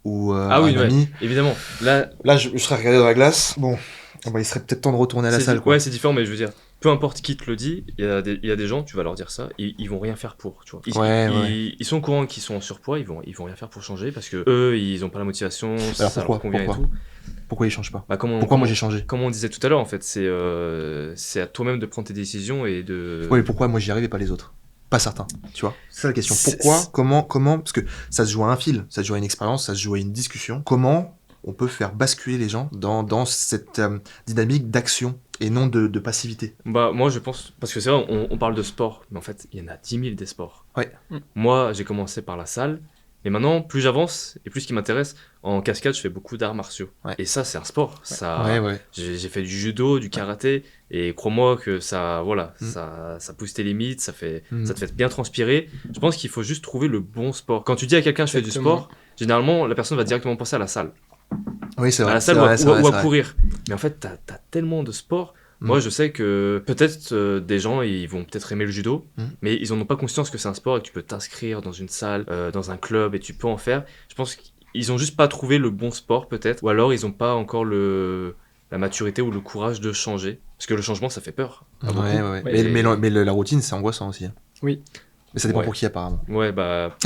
ou un ami... évidemment. Là je serais regardé dans la glace. Bon, il serait peut-être temps de retourner à la salle. Ouais, c'est différent, mais je veux dire... Peu importe qui te le dit, il y a des gens, tu vas leur dire ça, ils vont rien faire pour, tu vois. Ils sont au courant qu'ils sont en surpoids, ils vont rien faire pour changer parce que eux, ils ont pas la motivation, ça leur convient et tout. Pourquoi ils changent pas ? Pourquoi moi j'ai changé ? Comme on disait tout à l'heure, en fait, c'est à toi-même de prendre tes décisions et de... Ouais, mais pourquoi moi j'y arrive et pas les autres ? Pas certain, tu vois. C'est ça la question. Pourquoi ? Comment ? Parce que ça se joue à un fil, ça se joue à une expérience, ça se joue à une discussion. Comment on peut faire basculer les gens dans cette dynamique d'action et non de passivité. Bah, moi, je pense, parce que c'est vrai, on parle de sport, mais en fait, il y en a 10 000 des sports. Ouais. Moi, j'ai commencé par la salle, et maintenant, plus j'avance, et plus ce qui m'intéresse, en cascade, je fais beaucoup d'arts martiaux. Ouais. Et ça, c'est un sport. Ça, Ouais. j'ai fait du judo, du karaté, et crois-moi que ça, voilà, ça pousse tes limites, ça te fait bien transpirer. Je pense qu'il faut juste trouver le bon sport. Quand tu dis à quelqu'un, je fais du sport, généralement, la personne va directement penser à la salle. Oui, c'est vrai. À la salle ou à courir. Mais en fait, t'as tellement de sports. Moi, je sais que peut-être des gens, ils vont peut-être aimer le judo, mais ils n'en ont pas conscience que c'est un sport et que tu peux t'inscrire dans une salle, dans un club et tu peux en faire. Je pense qu'ils ont juste pas trouvé le bon sport, peut-être. Ou alors, ils n'ont pas encore la maturité ou le courage de changer. Parce que le changement, ça fait peur. Ouais. Mais la routine, c'est angoissant aussi. Hein. Oui. Mais ça dépend pour qui, apparemment. Ouais, bah...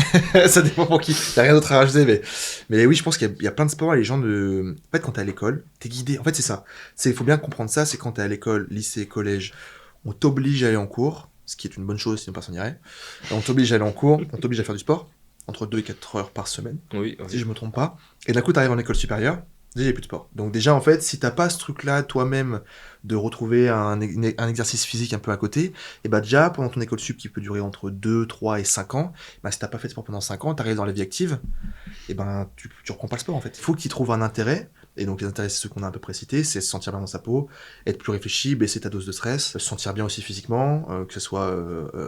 Ça dépend pour qui. Il n'y a rien d'autre à rajouter, mais oui, je pense qu'il y a plein de sports, les gens de... En fait, quand t'es à l'école, t'es guidé. En fait, c'est ça. Il faut bien comprendre ça, c'est quand t'es à l'école, lycée, collège, on t'oblige à aller en cours, ce qui est une bonne chose, sinon personne n'irait. On t'oblige à aller en cours, on t'oblige à faire du sport, entre 2 et 4 heures par semaine, si je me trompe pas. Et d'un coup, t'arrives en école supérieure, déjà, il n'y a plus de sport. Donc déjà, en fait, si t'as pas ce truc-là, toi-même, de retrouver un exercice physique un peu à côté, et bah déjà, pendant ton école sup qui peut durer entre 2, 3 et 5 ans, bah si t'as pas fait de sport pendant 5 ans, t'arrives dans la vie active, et ben tu reprends pas le sport en fait. Il faut que tu trouves un intérêt, et donc les intérêts, c'est ceux qu'on a un peu précités, c'est se sentir bien dans sa peau, être plus réfléchi, baisser ta dose de stress, se sentir bien aussi physiquement, que ce soit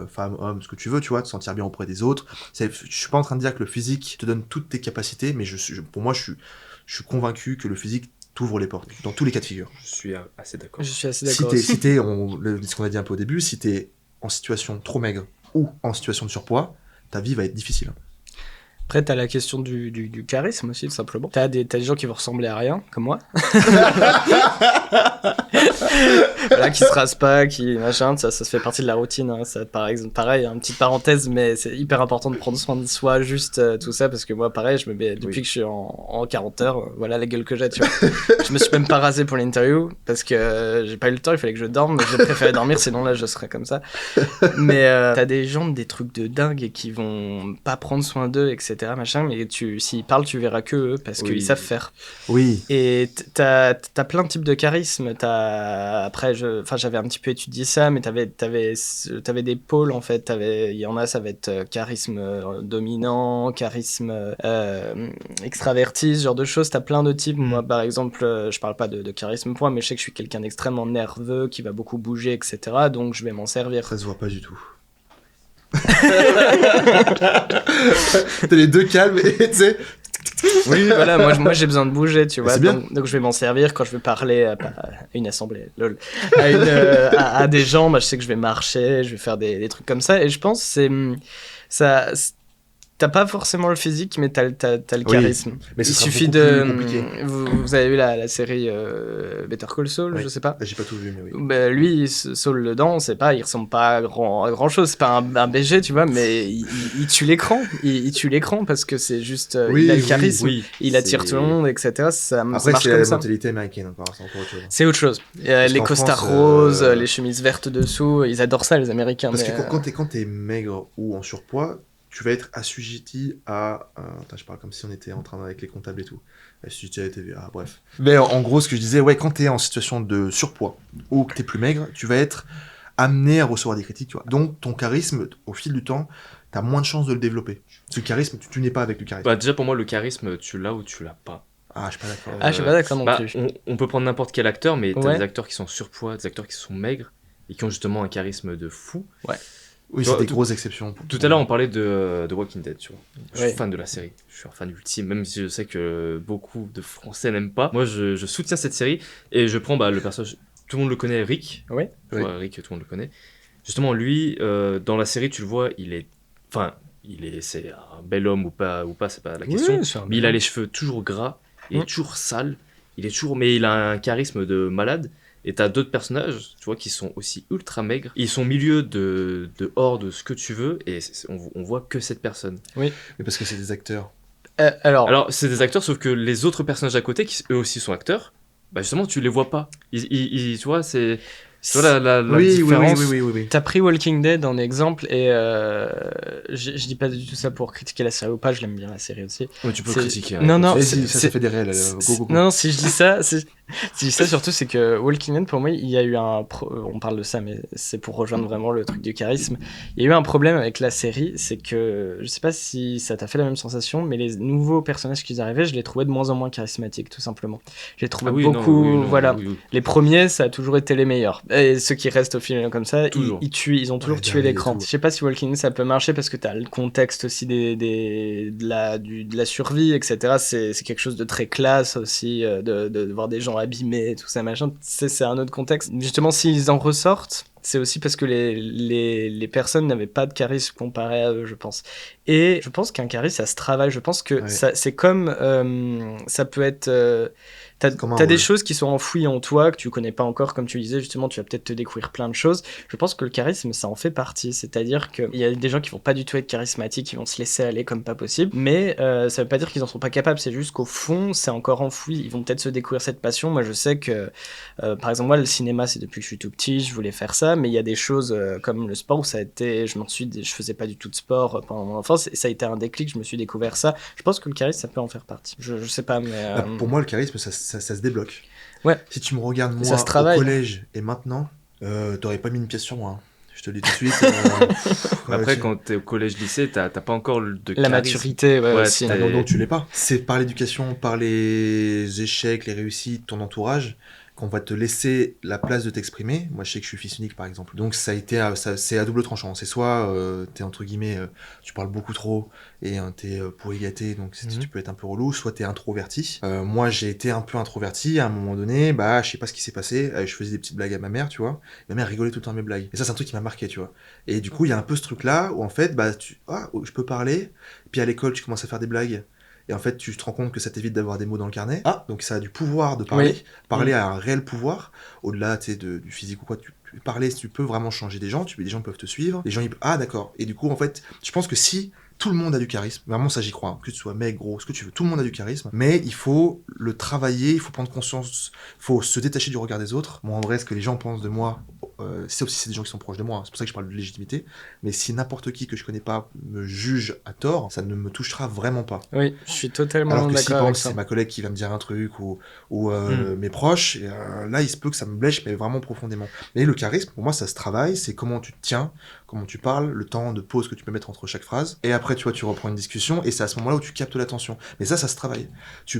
femme, homme, ce que tu veux, tu vois, te sentir bien auprès des autres. Je suis pas en train de dire que le physique te donne toutes tes capacités, mais pour moi, je suis convaincu que le physique t'ouvre les portes, dans tous les cas de figure. Je suis assez d'accord. Je suis assez d'accord. Si t'es, ce qu'on a dit un peu au début, si t'es en situation trop maigre ou en situation de surpoids, ta vie va être difficile. Après, t'as la question du charisme aussi, tout simplement. T'as des gens qui vont ressembler à rien, comme moi. Voilà, qui se rasent pas, qui machin, ça se fait partie de la routine. Hein. Ça, par exemple, pareil, une petite parenthèse, mais c'est hyper important de prendre soin de soi, juste tout ça, parce que moi, pareil, je me mets, depuis que je suis en 40 heures, voilà la gueule que j'ai, tu vois. Je me suis même pas rasé pour l'interview, parce que j'ai pas eu le temps, il fallait que je dorme, mais j'ai préféré dormir, sinon là, je serais comme ça. Mais t'as des gens, des trucs de dingue, et qui vont pas prendre soin d'eux, etc., machin, mais s'ils parlent, tu verras que eux, parce qu'ils savent faire. Oui. Et t'as plein de types de charisme. Après, j'avais un petit peu étudié ça, mais t'avais des pôles en fait. Il y en a, ça va être charisme dominant, charisme extraverti, ce genre de choses. T'as plein de types. Moi, par exemple, je parle pas de charisme pour moi, mais je sais que je suis quelqu'un d'extrêmement nerveux, qui va beaucoup bouger, etc. Donc, je vais m'en servir. Ça se voit pas du tout. T'as les deux calmes et tu sais. Oui, voilà, moi j'ai besoin de bouger, tu vois. C'est bien. Donc je vais m'en servir quand je veux parler à une assemblée, lol, à des gens. Bah, je sais que je vais marcher, je vais faire des trucs comme ça. Et je pense que ça. T'as pas forcément le physique, mais t'as le charisme. Mais il suffit de. Vous avez vu la série Better Call Saul, je sais pas. J'ai pas tout vu, mais oui. Bah, lui, Saul dedans, on sait pas, il ressemble pas à grand chose. C'est pas un BG, tu vois, mais il tue l'écran. Il tue l'écran parce que c'est juste. Il a le charisme, il attire tout le monde, etc. Ça marche comme ça. Après, c'est la mentalité américaine encore, c'est encore autre chose. C'est autre chose. Les costards roses, les chemises vertes dessous, ils adorent ça, les Américains. Parce que quand t'es maigre ou en surpoids, tu vas être assujetti à... Attends, je parle comme si on était en train avec les comptables et tout. Assujetti à la TVA, bref. Mais en gros, ce que je disais, ouais, quand t'es en situation de surpoids ou que t'es plus maigre, tu vas être amené à recevoir des critiques, tu vois. Donc, ton charisme, au fil du temps, t'as moins de chances de le développer. Ce charisme, tu n'es pas avec le charisme. Bah, déjà, pour moi, le charisme, tu l'as ou tu l'as pas. Ah, je suis pas d'accord. Je suis pas d'accord non plus. On peut prendre n'importe quel acteur, mais t'as des acteurs qui sont surpoids, des acteurs qui sont maigres, et qui ont justement un charisme de fou. Ouais. Oui, c'est des grosses exceptions. Tout à l'heure, on parlait de Walking Dead, tu vois. Je suis fan de la série. Je suis un fan ultime, même si je sais que beaucoup de Français n'aiment pas. Moi, je soutiens cette série et je prends le personnage. Tout le monde le connaît, Rick. Oui. Rick, tout le monde le connaît. Justement, lui, dans la série, tu le vois, c'est un bel homme ou pas, c'est pas la question. Mais il a les cheveux toujours gras, il est toujours sale, mais il a un charisme de malade. Et t'as d'autres personnages, tu vois, qui sont aussi ultra maigres. Ils sont au milieu de hors de ce que tu veux, et on voit que cette personne. Oui. Mais parce que c'est des acteurs. Alors, c'est des acteurs, sauf que les autres personnages à côté, qui eux aussi sont acteurs, bah justement, tu les vois pas. Tu vois, c'est... Tu vois la différence. Oui. T'as pris Walking Dead en exemple et je dis pas du tout ça pour critiquer la série ou pas, je l'aime bien la série aussi. Ouais, tu peux critiquer. Non, ça fait des réels. Go. Non, si je dis ça, Si ça surtout, c'est que Walking Dead, pour moi, il y a eu on parle de ça, mais c'est pour rejoindre vraiment le truc du charisme. Il y a eu un problème avec la série, c'est que, je sais pas si ça t'a fait la même sensation, mais les nouveaux personnages qui arrivaient, je les trouvais de moins en moins charismatiques, tout simplement. J'ai trouvé voilà. Oui. Les premiers, ça a toujours été les meilleurs. Et ceux qui restent au final comme ça, ils ont toujours tué l'écran. Je sais pas si Walking Dead, ça peut marcher parce que t'as le contexte aussi de la survie, etc. C'est quelque chose de très classe aussi, de voir des gens abîmés, tout ça, machin. C'est un autre contexte. Justement, s'ils en ressortent, c'est aussi parce que les personnes n'avaient pas de charisme comparé à eux, je pense. Et je pense qu'un charisme, ça se travaille. Je pense que c'est comme... ça peut être... T'as des choses qui sont enfouies en toi, que tu connais pas encore, comme tu disais, justement, tu vas peut-être te découvrir plein de choses. Je pense que le charisme, ça en fait partie. C'est-à-dire qu'il y a des gens qui vont pas du tout être charismatiques, qui vont se laisser aller comme pas possible, mais ça veut pas dire qu'ils en sont pas capables, c'est juste qu'au fond, c'est encore enfoui. Ils vont peut-être se découvrir cette passion. Moi, je sais que, par exemple, moi, le cinéma, c'est depuis que je suis tout petit, je voulais faire ça, mais il y a des choses comme le sport où ça a été, je faisais pas du tout de sport pendant mon enfance, et ça a été un déclic, je me suis découvert ça. Je pense que le charisme, ça peut en faire partie. Je sais pas, mais... Pour moi, le charisme, ça se débloque. Ouais. Si tu me regardes, moi, au collège et maintenant, t'aurais pas mis une pièce sur moi. Hein. Je te le dis tout de suite. Après, quand t'es au collège-lycée, t'as pas encore de la charisme. maturité, aussi. Non, tu l'es pas. C'est par l'éducation, par les échecs, les réussites, ton entourage, qu'on va te laisser la place de t'exprimer. Moi, je sais que je suis fils unique, par exemple. Donc, c'est à double tranchant. C'est soit, t'es entre guillemets, tu parles beaucoup trop et t'es pourri gâté, donc tu peux être un peu relou, soit t'es introverti. Moi, j'ai été un peu introverti à un moment donné. Je sais pas ce qui s'est passé. Je faisais des petites blagues à ma mère, tu vois. Ma mère rigolait tout le temps à mes blagues. Et ça, c'est un truc qui m'a marqué, tu vois. Et du coup, il y a un peu ce truc-là où en fait, je peux parler. Puis à l'école, tu commences à faire des blagues. Et en fait, tu te rends compte que ça t'évite d'avoir des mots dans le carnet. Donc ça a du pouvoir de parler. Oui. Parler a un réel pouvoir. Au-delà, du physique ou quoi, parler, tu peux vraiment changer des gens. Les gens peuvent te suivre. Les gens, d'accord. Et du coup, en fait, je pense que si tout le monde a du charisme, vraiment ça j'y crois, hein, que tu sois mec, gros, ce que tu veux, tout le monde a du charisme, mais il faut le travailler, il faut prendre conscience, il faut se détacher du regard des autres. Moi, en vrai, ce que les gens pensent de moi, c'est des gens qui sont proches de moi, hein, c'est pour ça que je parle de légitimité, mais si n'importe qui que je connais pas me juge à tort, ça ne me touchera vraiment pas. Oui, je suis totalement d'accord. Alors que d'accord avec si ça. c'est ma collègue qui va me dire un truc, ou mes proches, là il se peut que ça me blesse, mais vraiment profondément. Mais le charisme, pour moi, ça se travaille, c'est comment tu te tiens, comment tu parles, le temps de pause que tu peux mettre entre chaque phrase, et après, tu vois, tu reprends une discussion, et c'est à ce moment-là où tu captes l'attention. Mais ça se travaille.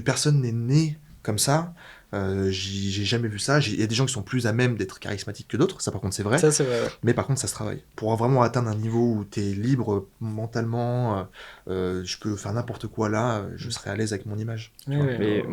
Personne n'est né comme ça. J'ai jamais vu ça. Il y a des gens qui sont plus à même d'être charismatiques que d'autres, ça par contre c'est vrai. Ça c'est vrai. Ouais. Mais par contre ça se travaille. Pour vraiment atteindre un niveau où t'es libre mentalement, je peux faire n'importe quoi là, je serai à l'aise avec mon image. Mais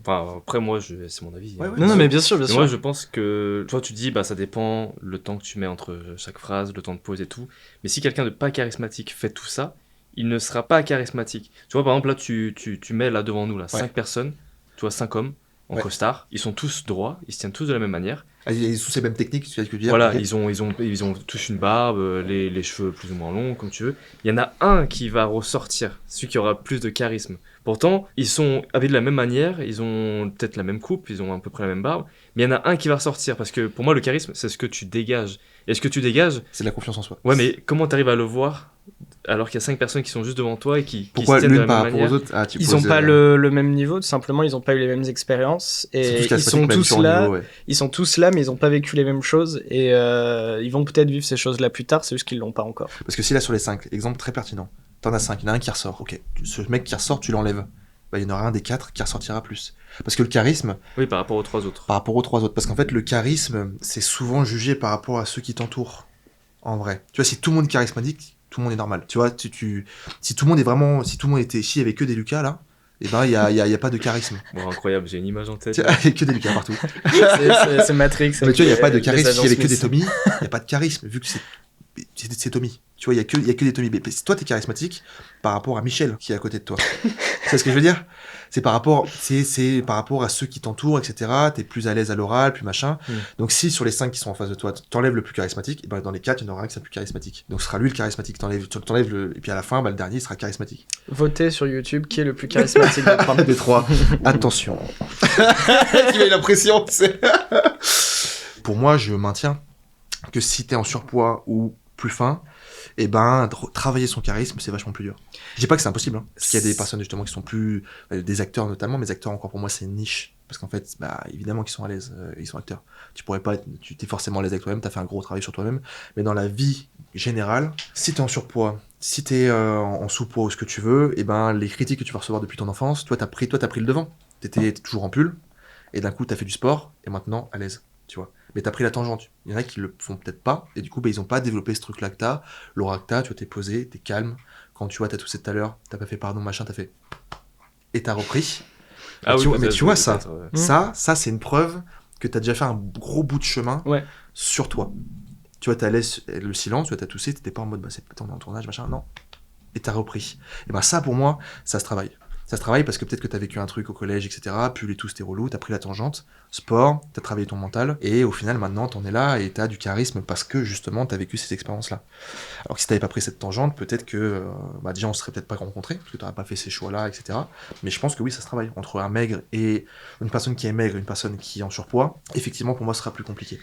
après moi, c'est mon avis. Ouais, non, mais bien sûr. Moi je pense que, toi tu dis, ça dépend le temps que tu mets entre chaque phrase, le temps de pause et tout. Mais si quelqu'un de pas charismatique fait tout ça, il ne sera pas charismatique. Tu vois, par exemple, là, tu mets là devant nous, là, 5 personnes, tu vois, 5 hommes en costard, ils sont tous droits, ils se tiennent tous de la même manière. Ils ont tous ces mêmes techniques, tu vois ce que je veux dire. Voilà, ils ont tous une barbe, les cheveux plus ou moins longs, comme tu veux. Il y en a un qui va ressortir, celui qui aura plus de charisme. Pourtant, ils sont habillés de la même manière, ils ont peut-être la même coupe, ils ont à peu près la même barbe, mais il y en a un qui va ressortir, parce que pour moi, le charisme, c'est ce que tu dégages. Et ce que tu dégages... c'est de la confiance en soi. Ouais, mais comment tu arrives à le voir alors qu'il y a 5 personnes qui sont juste devant toi et qui se tiennent de l'une la par même rapport manière. aux autres ils n'ont pas le même niveau, tout simplement, ils n'ont pas eu les mêmes expériences, et ils sont tous là, ils sont tous là, mais ils n'ont pas vécu les mêmes choses, et ils vont peut-être vivre ces choses-là plus tard, c'est juste qu'ils l'ont pas encore. Parce que si là sur les 5, exemple très pertinent, t'en as 5, il y en a un qui ressort, ok, ce mec qui ressort, tu l'enlèves. Il y en aura un des 4 qui ressortira plus. Parce que le charisme... Oui, par rapport aux 3 autres. Par rapport aux 3 autres. Parce qu'en fait, le charisme, c'est souvent jugé par rapport à ceux qui t'entourent. En vrai. Tu vois, si tout le monde est charismatique, tout le monde est normal. Tu vois, si tout le monde est vraiment... Si tout le monde était ici avec que des Lucas, là, il y a pas de charisme. Bon, incroyable, j'ai une image en tête. Il y a que des Lucas partout. c'est Matrix. Mais tu vois, il n'y a pas de charisme. S'il y avait que des Tommy, il n'y a pas de charisme, vu que c'est Tommy. Tu vois, il y a que des Tommy. Mais toi, t'es charismatique par rapport à Michel, qui est à côté de toi. Tu sais ce que je veux dire ? C'est par rapport à ceux qui t'entourent, etc. T'es plus à l'aise à l'oral, plus machin. Donc si sur les 5 qui sont en face de toi, t'enlèves le plus charismatique, et ben dans les 4, il y en aura un qui sera plus charismatique. Donc ce sera lui le charismatique. T'enlèves et puis à la fin, le dernier sera charismatique. Votez sur YouTube qui est le plus charismatique des 3. Attention. Tu as eu l'impression, c'est... Pour moi, je maintiens que si t'es en surpoids ou plus fin, et travailler son charisme, c'est vachement plus dur. Je dis pas que c'est impossible, hein, parce qu'il y a des personnes justement qui sont plus... des acteurs notamment, mais les acteurs encore pour moi c'est une niche. Parce qu'en fait, bah, évidemment qu'ils sont à l'aise, ils sont acteurs. Tu pourrais pas tu t'es forcément à l'aise avec toi-même, t'as fait un gros travail sur toi-même, mais dans la vie générale, si t'es en surpoids, si t'es en sous-poids ou ce que tu veux, et ben les critiques que tu vas recevoir depuis ton enfance, toi t'as pris le devant. T'étais toujours en pull, et d'un coup t'as fait du sport, et maintenant à l'aise, tu vois. Mais t'as pris la tangente. Il y en a qui le font peut-être pas, et du coup bah, ils ont pas développé ce truc-là que t'as, l'aura que t'as, tu vois, t'es posé, t'es calme. Quand tu vois, t'as toussé tout à l'heure, t'as pas fait pardon, machin, t'as fait. Et t'as repris. Ah oui, mais tu vois ça, ouais. ça c'est une preuve que t'as déjà fait un gros bout de chemin sur toi. Tu vois, t'as laissé le silence, tu vois, t'as toussé, t'étais pas en mode, bah c'est peut-être on est en tournage, machin, non. Et t'as repris. Et ben ça, pour moi, ça se travaille. Ça se travaille parce que peut-être que t'as vécu un truc au collège, etc. Pull et tout, c'était relou, t'as pris la tangente, sport, t'as travaillé ton mental, et au final, maintenant, t'en es là et t'as du charisme parce que justement, t'as vécu ces expériences-là. Alors que si t'avais pas pris cette tangente, peut-être que, bah déjà, on se serait peut-être pas rencontrés, parce que t'aurais pas fait ces choix-là, etc. Mais je pense que oui, ça se travaille. Entre un maigre et une personne qui est maigre et une personne qui est en surpoids, effectivement, pour moi, ce sera plus compliqué.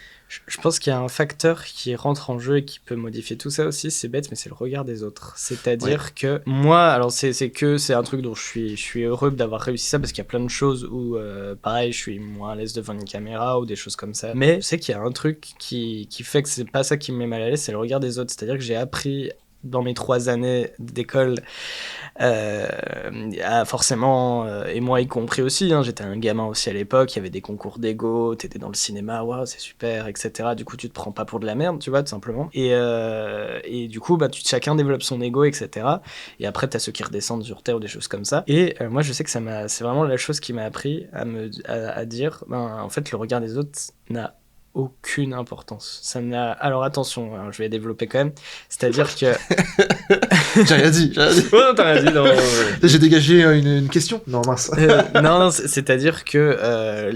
Je pense qu'il y a un facteur qui rentre en jeu et qui peut modifier tout ça aussi, c'est bête, mais c'est le regard des autres. C'est-à-dire que moi, alors c'est un truc dont je suis heureux d'avoir réussi ça, parce qu'il y a plein de choses où, pareil, je suis moins à l'aise devant une caméra ou des choses comme ça. Mais je sais qu'il y a un truc qui fait que c'est pas ça qui me met mal à l'aise, c'est le regard des autres. C'est-à-dire que j'ai appris dans mes 3 années d'école, forcément, et moi y compris aussi, hein, j'étais un gamin aussi à l'époque, il y avait des concours d'ego, t'étais dans le cinéma, waouh c'est super, etc. Du coup tu te prends pas pour de la merde, tu vois, tout simplement. Et du coup, bah, chacun développe son ego, etc. Et après t'as ceux qui redescendent sur terre ou des choses comme ça. Et moi je sais que c'est vraiment la chose qui m'a appris à dire, ben, en fait le regard des autres n'a aucune importance. Ça n'a... Alors attention, hein, je vais développer quand même. C'est-à-dire que... J'ai rien dit. Ouais, non, t'as rien dit, non. J'ai dégagé une question. Non, mince. non, c'est-à-dire que,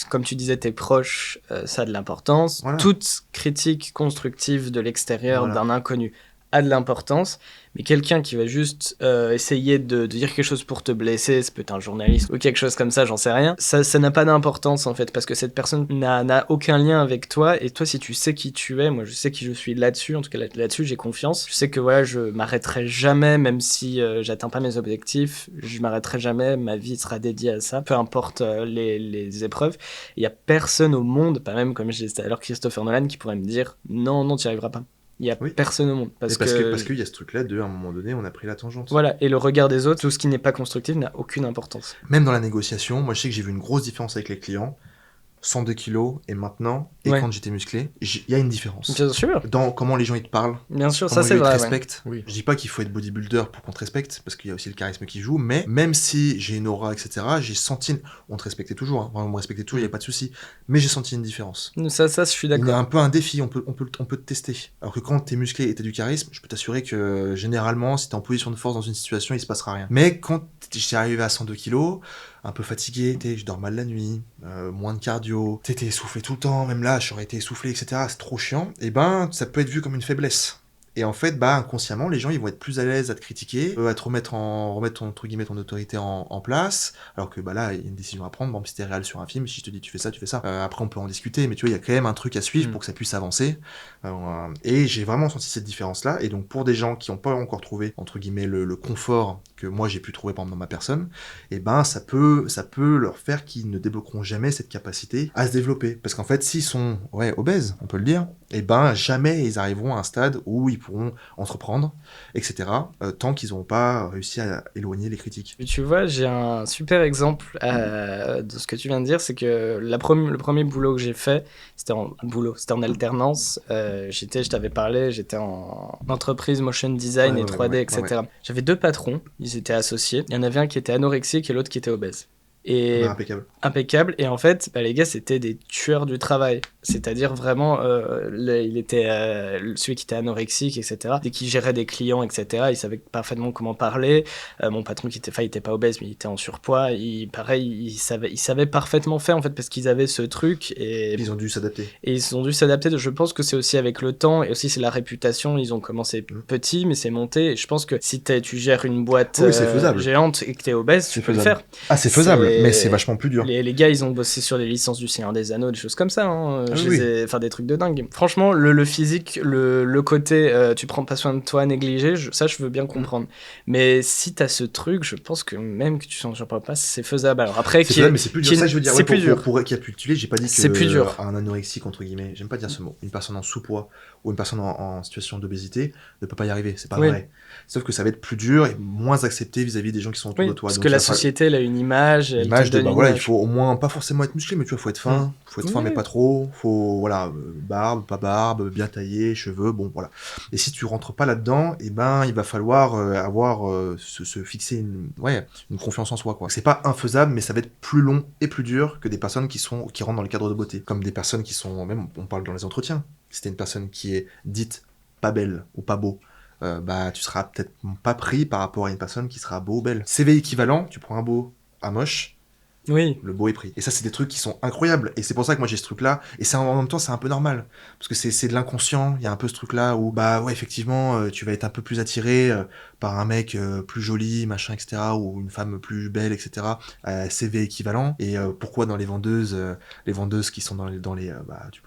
comme tu disais, tes proches, ça a de l'importance. Voilà. Toute critique constructive de l'extérieur d'un inconnu a de l'importance. Mais quelqu'un qui va juste essayer de dire quelque chose pour te blesser, ça peut être un journaliste ou quelque chose comme ça, j'en sais rien, ça n'a pas d'importance en fait, parce que cette personne n'a aucun lien avec toi, et toi si tu sais qui tu es, moi je sais qui je suis là-dessus, en tout cas là-dessus j'ai confiance, je sais que voilà, je m'arrêterai jamais, même si j'atteins pas mes objectifs, je m'arrêterai jamais, ma vie sera dédiée à ça, peu importe les épreuves. Il y a personne au monde, pas même comme je disais tout à l'heure Christopher Nolan, qui pourrait me dire non, tu n'y arriveras pas. Il y a personne au monde. Parce qu'il y a ce truc-là à un moment donné, on a pris la tangente. Voilà, et le regard des autres, tout ce qui n'est pas constructif n'a aucune importance. Même dans la négociation, moi je sais que j'ai vu une grosse différence avec les clients. 102 kilos et maintenant, et quand j'étais musclé, il y a une différence. Bien sûr. Dans comment les gens ils te parlent. Bien sûr, ça c'est vrai. Ils te respectent. Oui. Je dis pas qu'il faut être bodybuilder pour qu'on te respecte, parce qu'il y a aussi le charisme qui joue, mais même si j'ai une aura, etc., j'ai senti. On te respectait toujours, hein. On me respectait toujours, il n'y a pas de souci. Mais j'ai senti une différence. Ça, je suis d'accord. Il y a un peu un défi, on peut te tester. Alors que quand t'es musclé et t'as du charisme, je peux t'assurer que généralement, si t'es en position de force dans une situation, il se passera rien. Mais quand j'étais arrivé à 102 kilos, un peu fatigué, je dors mal la nuit, moins de cardio, t'es essoufflé tout le temps, même là, j'aurais été essoufflé, etc. C'est trop chiant. Et ben, ça peut être vu comme une faiblesse. Et en fait, bah, inconsciemment, les gens, ils vont être plus à l'aise à te critiquer, à te remettre entre guillemets, ton autorité en place. Alors que, bah, là, il y a une décision à prendre. Bon, si t'es réel sur un film, si je te dis tu fais ça, tu fais ça. Après, on peut en discuter, mais tu vois, il y a quand même un truc à suivre pour que ça puisse avancer. Et j'ai vraiment senti cette différence-là. Et donc, pour des gens qui n'ont pas encore trouvé, entre guillemets, le confort que moi j'ai pu trouver, par exemple, dans ma personne, et ben, ça peut leur faire qu'ils ne débloqueront jamais cette capacité à se développer. Parce qu'en fait, s'ils sont, obèses, on peut le dire, et ben, jamais ils arriveront à un stade où ils pourront entreprendre, etc., tant qu'ils n'auront pas réussi à éloigner les critiques. Tu vois, j'ai un super exemple de ce que tu viens de dire, c'est que le premier boulot que j'ai fait, c'était en alternance, je t'avais parlé, j'étais en entreprise motion design et 3D, etc. J'avais 2 patrons, ils étaient associés, il y en avait un qui était anorexique et l'autre qui était obèse. Et impeccable. Et en fait, les gars, c'était des tueurs du travail. C'est-à-dire vraiment, il était celui qui était anorexique, etc. Dès qu'il gérait des clients, etc., il savait parfaitement comment parler. Mon patron il était pas obèse, mais il était en surpoids. Il savait parfaitement faire en fait, parce qu'ils avaient ce truc. Et ils ont dû s'adapter. Et ils ont dû s'adapter. Je pense que c'est aussi avec le temps et aussi c'est la réputation. Ils ont commencé petit, mais c'est monté. Et je pense que si tu gères une boîte géante et que t'es obèse, tu peux le faire. Ah, c'est faisable. Mais c'est vachement plus dur. Les gars, ils ont bossé sur les licences du Seigneur des Anneaux, des choses comme ça. Hein. enfin des trucs de dingue. Franchement, le physique, le côté tu prends pas soin de toi, négligé, ça je veux bien comprendre. Mais si t'as ce truc, je pense que même que tu s'en surprends pas, c'est faisable. Alors après, c'est faisable, mais c'est plus dur. Ça, je veux dire, c'est plus dur. Pour récapituler, j'ai pas dit que c'est plus dur. Un anorexique entre guillemets, j'aime pas dire ce mot, une personne en sous-poids ou une personne en situation d'obésité ne peut pas y arriver. C'est pas vrai. Sauf que ça va être plus dur et moins accepté vis-à-vis des gens qui sont autour de toi. Parce que la société, elle a une image. L'image de, voilà, il faut au moins pas forcément être musclé, mais tu vois, faut être fin. Faut être fin, mais pas trop. Faut, voilà, barbe, pas barbe, bien taillé, cheveux, bon, voilà. Et si tu rentres pas là-dedans, et ben, il va falloir se fixer une confiance en soi, quoi. C'est pas infaisable, mais ça va être plus long et plus dur que des personnes qui rentrent dans le cadre de beauté. Comme des personnes qui sont, même, on parle dans les entretiens. Si t'es une personne qui est dite pas belle ou pas beau, tu seras peut-être pas pris par rapport à une personne qui sera beau ou belle. CV équivalent, tu prends un beau, un moche, le beau est pris. Et ça, c'est des trucs qui sont incroyables. Et c'est pour ça que moi, j'ai ce truc-là. Et c'est en même temps, c'est un peu normal. Parce que c'est de l'inconscient. Il y a un peu ce truc-là où, effectivement, tu vas être un peu plus attiré par un mec plus joli, machin, etc. Ou une femme plus belle, etc. CV équivalent. Et pourquoi dans les vendeuses qui sont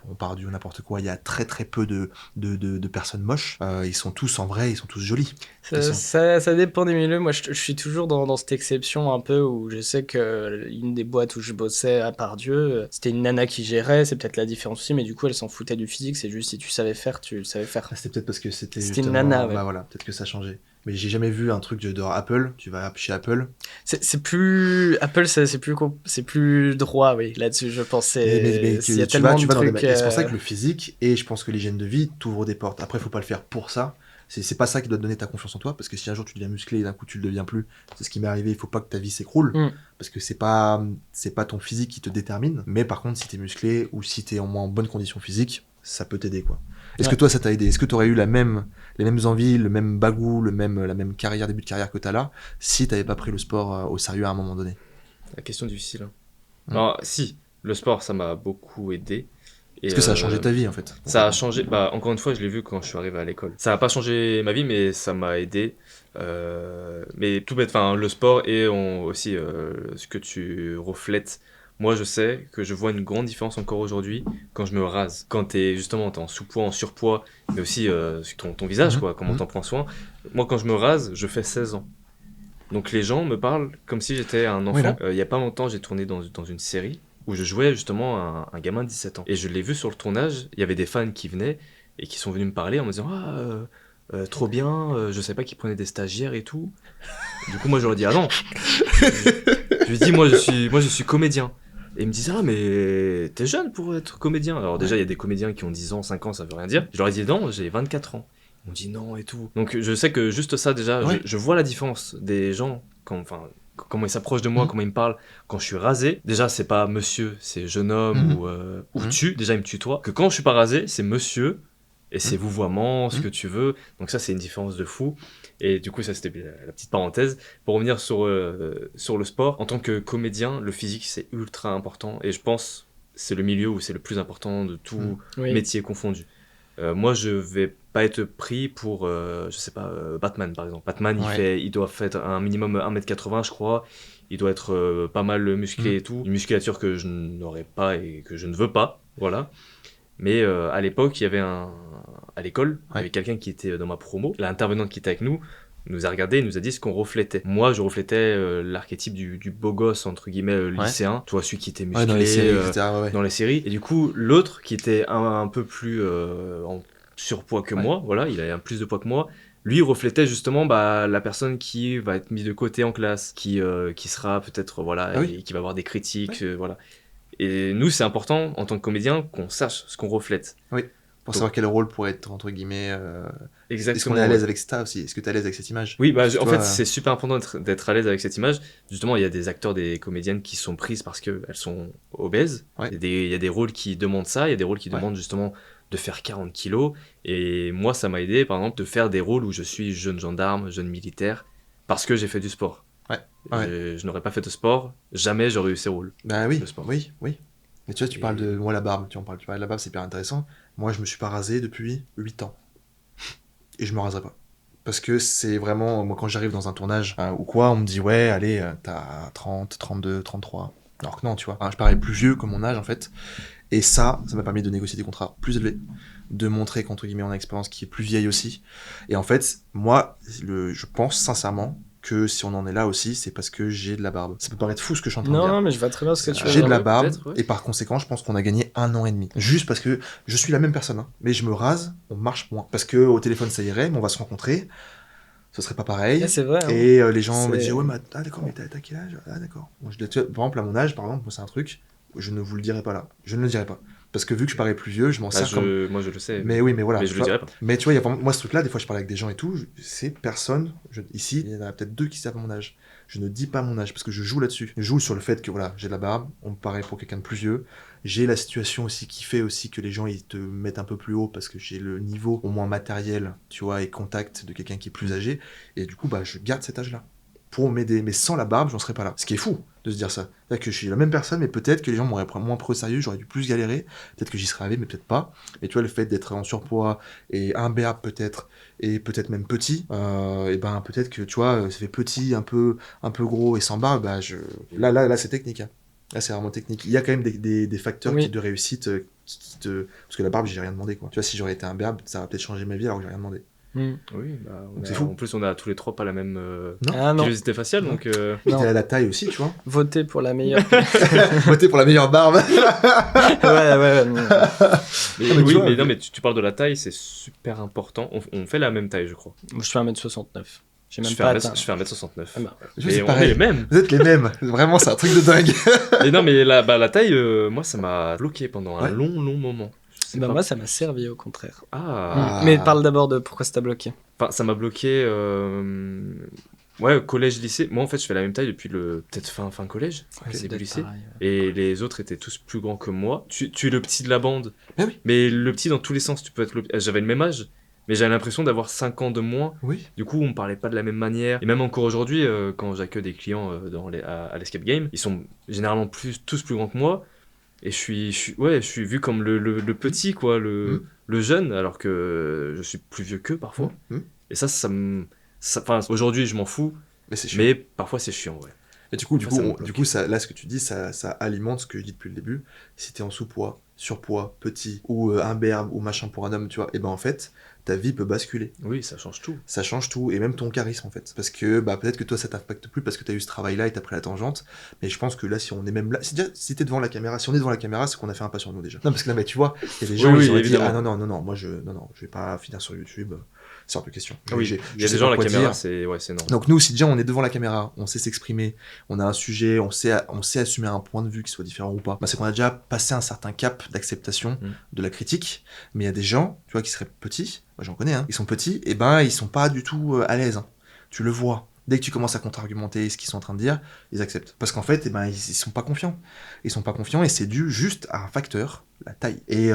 on part du n'importe quoi, il y a très très peu de personnes moches. Ils sont tous, en vrai, ils sont tous jolis. Ça dépend des milieux. Moi, je suis toujours dans cette exception un peu où je sais que une des boîtes où je bossais à Pardieu, c'était une nana qui gérait, c'est peut-être la différence aussi, mais du coup, elle s'en foutait du physique, c'est juste si tu savais faire, tu le savais faire. C'était peut-être parce que c'était une nana, voilà, peut-être que ça changeait. Mais j'ai jamais vu un truc de Apple, tu vas chez Apple. C'est plus... Apple, c'est plus droit, oui, là-dessus, je pense. Mais il y a tellement de trucs... C'est pour ça que le physique, et je pense que l'hygiène de vie t'ouvre des portes. Après, faut pas le faire pour ça. C'est pas ça qui doit te donner ta confiance en toi, parce que si un jour tu deviens musclé et d'un coup tu le deviens plus, c'est ce qui m'est arrivé, il faut pas que ta vie s'écroule, parce que c'est pas ton physique qui te détermine, mais par contre si t'es musclé ou si t'es au moins en bonne condition physique, ça peut t'aider, quoi. Est-ce que toi ça t'a aidé? Est-ce que t'aurais eu les mêmes envies, le même bagou, la même carrière, début de carrière que t'as là, si t'avais pas pris le sport au sérieux à un moment donné? La question difficile. Hein. Alors, si, le sport ça m'a beaucoup aidé. Est-ce que ça a changé ta vie en fait? Ça a changé, encore une fois je l'ai vu quand je suis arrivé à l'école. Ça n'a pas changé ma vie mais ça m'a aidé. Mais tout bête, le sport et aussi ce que tu reflètes. Moi je sais que je vois une grande différence encore aujourd'hui quand je me rase. Quand t'es en sous-poids, en surpoids, mais aussi ton visage, quoi, comment t'en prends soin. Moi quand je me rase, je fais 16 ans. Donc les gens me parlent comme si j'étais un enfant. Il y a pas longtemps j'ai tourné dans une série où je jouais justement un gamin de 17 ans. Et je l'ai vu sur le tournage, il y avait des fans qui venaient et qui sont venus me parler en me disant trop bien, je sais pas qu'ils prenaient des stagiaires et tout. Du coup moi j'aurais dit ah non. Je lui dis moi je suis comédien. Et ils me disent mais t'es jeune pour être comédien. Alors déjà il y a des comédiens qui ont 10 ans, 5 ans, ça veut rien dire. Je leur ai dit non, j'ai 24 ans. Ils m'ont dit non et tout. Donc je sais que juste ça déjà, je vois la différence des gens comment il s'approche de moi, comment il me parle quand je suis rasé. Déjà, c'est pas monsieur, c'est jeune homme ou tu. Déjà, il me tutoie. Que quand je suis pas rasé, c'est monsieur et c'est vouvoiement, ce que tu veux. Donc ça, c'est une différence de fou. Et du coup, ça, c'était la petite parenthèse. Pour revenir sur le sport, en tant que comédien, le physique, c'est ultra important. Et je pense c'est le milieu où c'est le plus important de tout métier confondu. Moi, je vais pas être pris pour, Batman, par exemple. Batman, il doit faire un minimum 1m80, je crois. Il doit être pas mal musclé et tout. Une musculature que je n'aurais pas et que je ne veux pas, voilà. Mais à l'époque, il y avait à l'école, il y avait quelqu'un qui était dans ma promo. L'intervenante qui était avec nous a regardé et nous a dit ce qu'on reflétait. Moi, je reflétais l'archétype du beau gosse, entre guillemets, lycéen. Toi, celui qui était musclé dans les séries, etc. Dans les séries. Et du coup, l'autre qui était un peu plus en surpoids que moi, voilà, il avait un plus de poids que moi. Lui, il reflétait justement la personne qui va être mise de côté en classe, qui sera peut-être, et qui va avoir des critiques, voilà. Et nous, c'est important, en tant que comédien, qu'on sache ce qu'on reflète. Oui. Pour savoir quel rôle pourrait être, entre guillemets... Exactement. Est-ce qu'on est à l'aise avec ça aussi? Est-ce que tu es à l'aise avec cette image? Oui, en fait, c'est super important d'être à l'aise avec cette image. Justement, il y a des acteurs, des comédiennes qui sont prises parce qu'elles sont obèses. Il y a des rôles qui demandent ça, il y a des rôles qui demandent justement de faire 40 kilos. Et moi, ça m'a aidé, par exemple, de faire des rôles où je suis jeune gendarme, jeune militaire, parce que j'ai fait du sport. Je n'aurais pas fait de sport, jamais j'aurais eu ces rôles. Bah oui, oui. Mais tu vois, tu parles de moi la barbe, tu parles de la barbe, c'est hyper intéressant. Moi, je me suis pas rasé depuis 8 ans. Et je me raserai pas. Parce que c'est vraiment, moi quand j'arrive dans un tournage ou quoi, on me dit allez, t'as 30, 32, 33. Alors que non, tu vois. Je parais plus vieux que mon âge, en fait. Et ça m'a permis de négocier des contrats plus élevés, de montrer qu'entre guillemets on a une expérience qui est plus vieille aussi. Et en fait, moi, je pense sincèrement que si on en est là aussi, c'est parce que j'ai de la barbe. Ça peut paraître fou ce que je suis en train de dire. Non, mais je vois très bien ce que tu veux J'ai de dire. la barbe, peut-être, ouais. et par conséquent, je pense qu'on a gagné 1 an et demi. Juste parce que je suis la même personne, hein, mais je me rase, on marche moins. Parce que au téléphone ça irait, mais on va se rencontrer, ce serait pas pareil. Ouais, c'est vrai. Hein. Et les gens me C'est- disent ouais, mais d'accord, mais t'as quel âge? Ah d'accord. Bon, tu vois, par exemple, à mon âge, par exemple, moi, c'est un truc, je ne vous le dirai pas là. Je ne le dirai pas. Parce que vu que je parais plus vieux, je m'en Bah, sers comme. moi, je le sais. Mais oui, mais voilà. Mais je tu le vois. dirai pas. Mais tu vois, il y a vraiment... moi ce truc-là, des fois je parle avec des gens et tout, c'est personne. Ici, il y en a peut-être 2 qui savent mon âge. Je ne dis pas mon âge parce que je joue là-dessus. Je joue sur le fait que voilà, j'ai de la barbe, on me paraît pour quelqu'un de plus vieux. J'ai la situation aussi qui fait aussi que les gens ils te mettent un peu plus haut parce que j'ai le niveau au moins matériel, tu vois, et contact de quelqu'un qui est plus âgé. Et du coup, bah, je garde cet âge-là pour m'aider. Mais sans la barbe, j'en serais pas là. Ce qui est fou de se dire ça. C'est-à-dire que je suis la même personne, mais peut-être que les gens m'auraient pris moins pris au sérieux, j'aurais dû plus galérer. Peut-être que j'y serais arrivé, mais peut-être pas. Et tu vois, le fait d'être en surpoids et imberbe peut-être, et peut-être même petit, et ben peut-être que tu vois, ça fait petit, un peu gros et sans barbe, bah là c'est technique. Hein. Là c'est vraiment technique. Il y a quand même des facteurs Oui. de réussite qui te. Parce que la barbe, j'ai rien demandé quoi. Tu vois, si j'aurais été imberbe, ça aurait peut-être changé ma vie alors que j'ai rien demandé. Oui, bah, C'est fou. en plus, on a tous les 3 pas la même Non. Ah non, pilosité faciale, Non. donc... Et Non. t'as la taille aussi, tu vois. voter pour la meilleure. Voter pour la meilleure barbe. ouais. Mais, mais tu oui, vois, mais non, mais tu parles de la taille, c'est super important. On fait la même taille, je crois. Je fais 1m69. J'ai même Je pas fais atteint. 1m69. Ah bah, Je Et sais on est pareil. les mêmes. Vous êtes les mêmes. Vraiment, c'est un truc de dingue. Et non, mais la taille, moi, ça m'a bloqué pendant un Ouais. long moment. Je sais bah pas. moi, ça m'a servi au contraire. Ah. Mais parle d'abord de pourquoi ça t'a bloqué. Enfin, ça m'a bloqué... Ouais, collège, lycée. Moi, en fait, je fais la même taille depuis peut-être fin collège, début Peut-être lycée. pareil, ouais. Et les autres étaient tous plus grands que moi. Tu es le petit de la bande. Ah oui. Mais le petit dans tous les sens. Tu peux être J'avais le même âge, mais j'avais l'impression d'avoir 5 ans de moins. Oui. Du coup, on me parlait pas de la même manière. Et même encore aujourd'hui, quand j'accueille des clients à l'Escape Game, ils sont généralement tous plus grands que moi. Et je suis vu comme le petit, quoi, le jeune, alors que je suis plus vieux qu'eux parfois. Et enfin, aujourd'hui, je m'en fous, Mais c'est chiant. mais parfois c'est chiant, ouais. Et du coup, ça me bloque. ça, là, ce que tu dis, ça alimente ce que je dis depuis le début. Si t'es en sous-poids, surpoids, petit, ou imberbe, ou machin pour un homme, tu vois, et ben en fait, ta vie peut basculer. Oui, ça change tout. Ça change tout, et même ton charisme en fait. Parce que bah, peut-être que toi ça t'impacte plus parce que t'as eu ce travail-là et t'as pris la tangente. Mais je pense que là, si on est même là, si t'es devant la caméra, si on est devant la caméra, c'est qu'on a fait un pas sur nous déjà. Non, parce que là, mais tu vois, il y a des gens Oui, qui auraient dit, évidemment. ah non, moi je vais pas finir sur YouTube. C'est hors de question. Oui, J'ai- il y a je sais des gens, pas la quoi caméra, dire. c'est non. Donc nous, si déjà on est devant la caméra, on sait s'exprimer, on a un sujet, on sait assumer un point de vue qui soit différent ou pas, bah, c'est qu'on a déjà passé un certain cap d'acceptation de la critique. Mais il y a des gens, tu vois, qui seraient petits, moi j'en connais, hein, ils sont petits, et ben ils sont pas du tout à l'aise. Hein. Tu le vois. Dès que tu commences à contre-argumenter ce qu'ils sont en train de dire, ils acceptent. Parce qu'en fait, eh ben, ils sont pas confiants. Ils sont pas confiants et c'est dû juste à un facteur, la taille. Et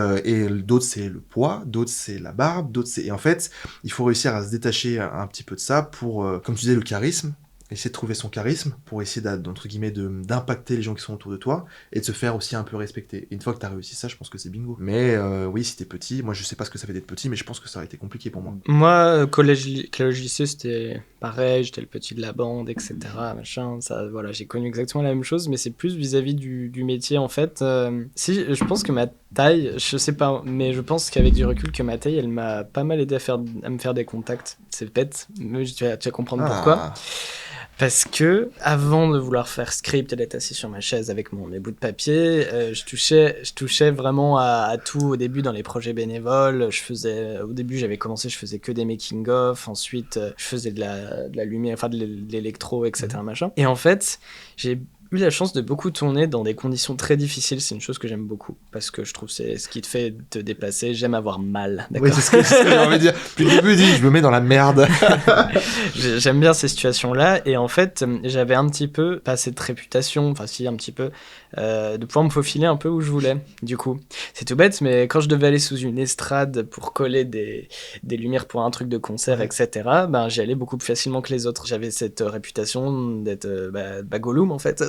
d'autres, c'est le poids, d'autres, c'est la barbe, d'autres, c'est... Et en fait, il faut réussir à se détacher un petit peu de ça pour, comme tu disais, le charisme. Essayer de trouver son charisme pour essayer d'entre guillemets d'impacter les gens qui sont autour de toi et de se faire aussi un peu respecter. Et une fois que t'as réussi ça, je pense que c'est bingo. Mais oui, si t'es petit, moi je sais pas ce que ça fait d'être petit, mais je pense que ça aurait été compliqué pour moi. Moi, collège-lycée, c'était pareil, j'étais le petit de la bande, etc. Machin, ça, voilà, j'ai connu exactement la même chose, mais c'est plus vis-à-vis du métier, en fait. Si, je pense que ma taille, je sais pas, mais je pense qu'avec du recul, que ma taille, elle m'a pas mal aidé à me faire des contacts. C'est bête, mais tu vas comprendre pourquoi. Parce que, avant de vouloir faire script et d'être assis sur ma chaise avec mes bouts de papier, je touchais vraiment à tout au début dans les projets bénévoles. Au début, j'avais commencé, je faisais que des making-of. Ensuite, je faisais de la lumière, enfin de l'électro, etc. Machin. Et en fait, j'ai eu la chance de beaucoup tourner dans des conditions très difficiles. C'est une chose que j'aime beaucoup parce que je trouve que c'est ce qui te fait te dépasser. J'aime avoir mal. D'accord. Oui, c'est ce que j'ai envie de dire. Depuis le début, je me mets dans la merde. J'aime bien ces situations-là et en fait, j'avais un petit peu, pas cette réputation, enfin si un petit peu, de pouvoir me faufiler un peu où je voulais. Du coup, c'est tout bête, mais quand je devais aller sous une estrade pour coller des lumières pour un truc de concert, etc., ben j'y allais beaucoup plus facilement que les autres. J'avais cette réputation d'être Gollum en fait.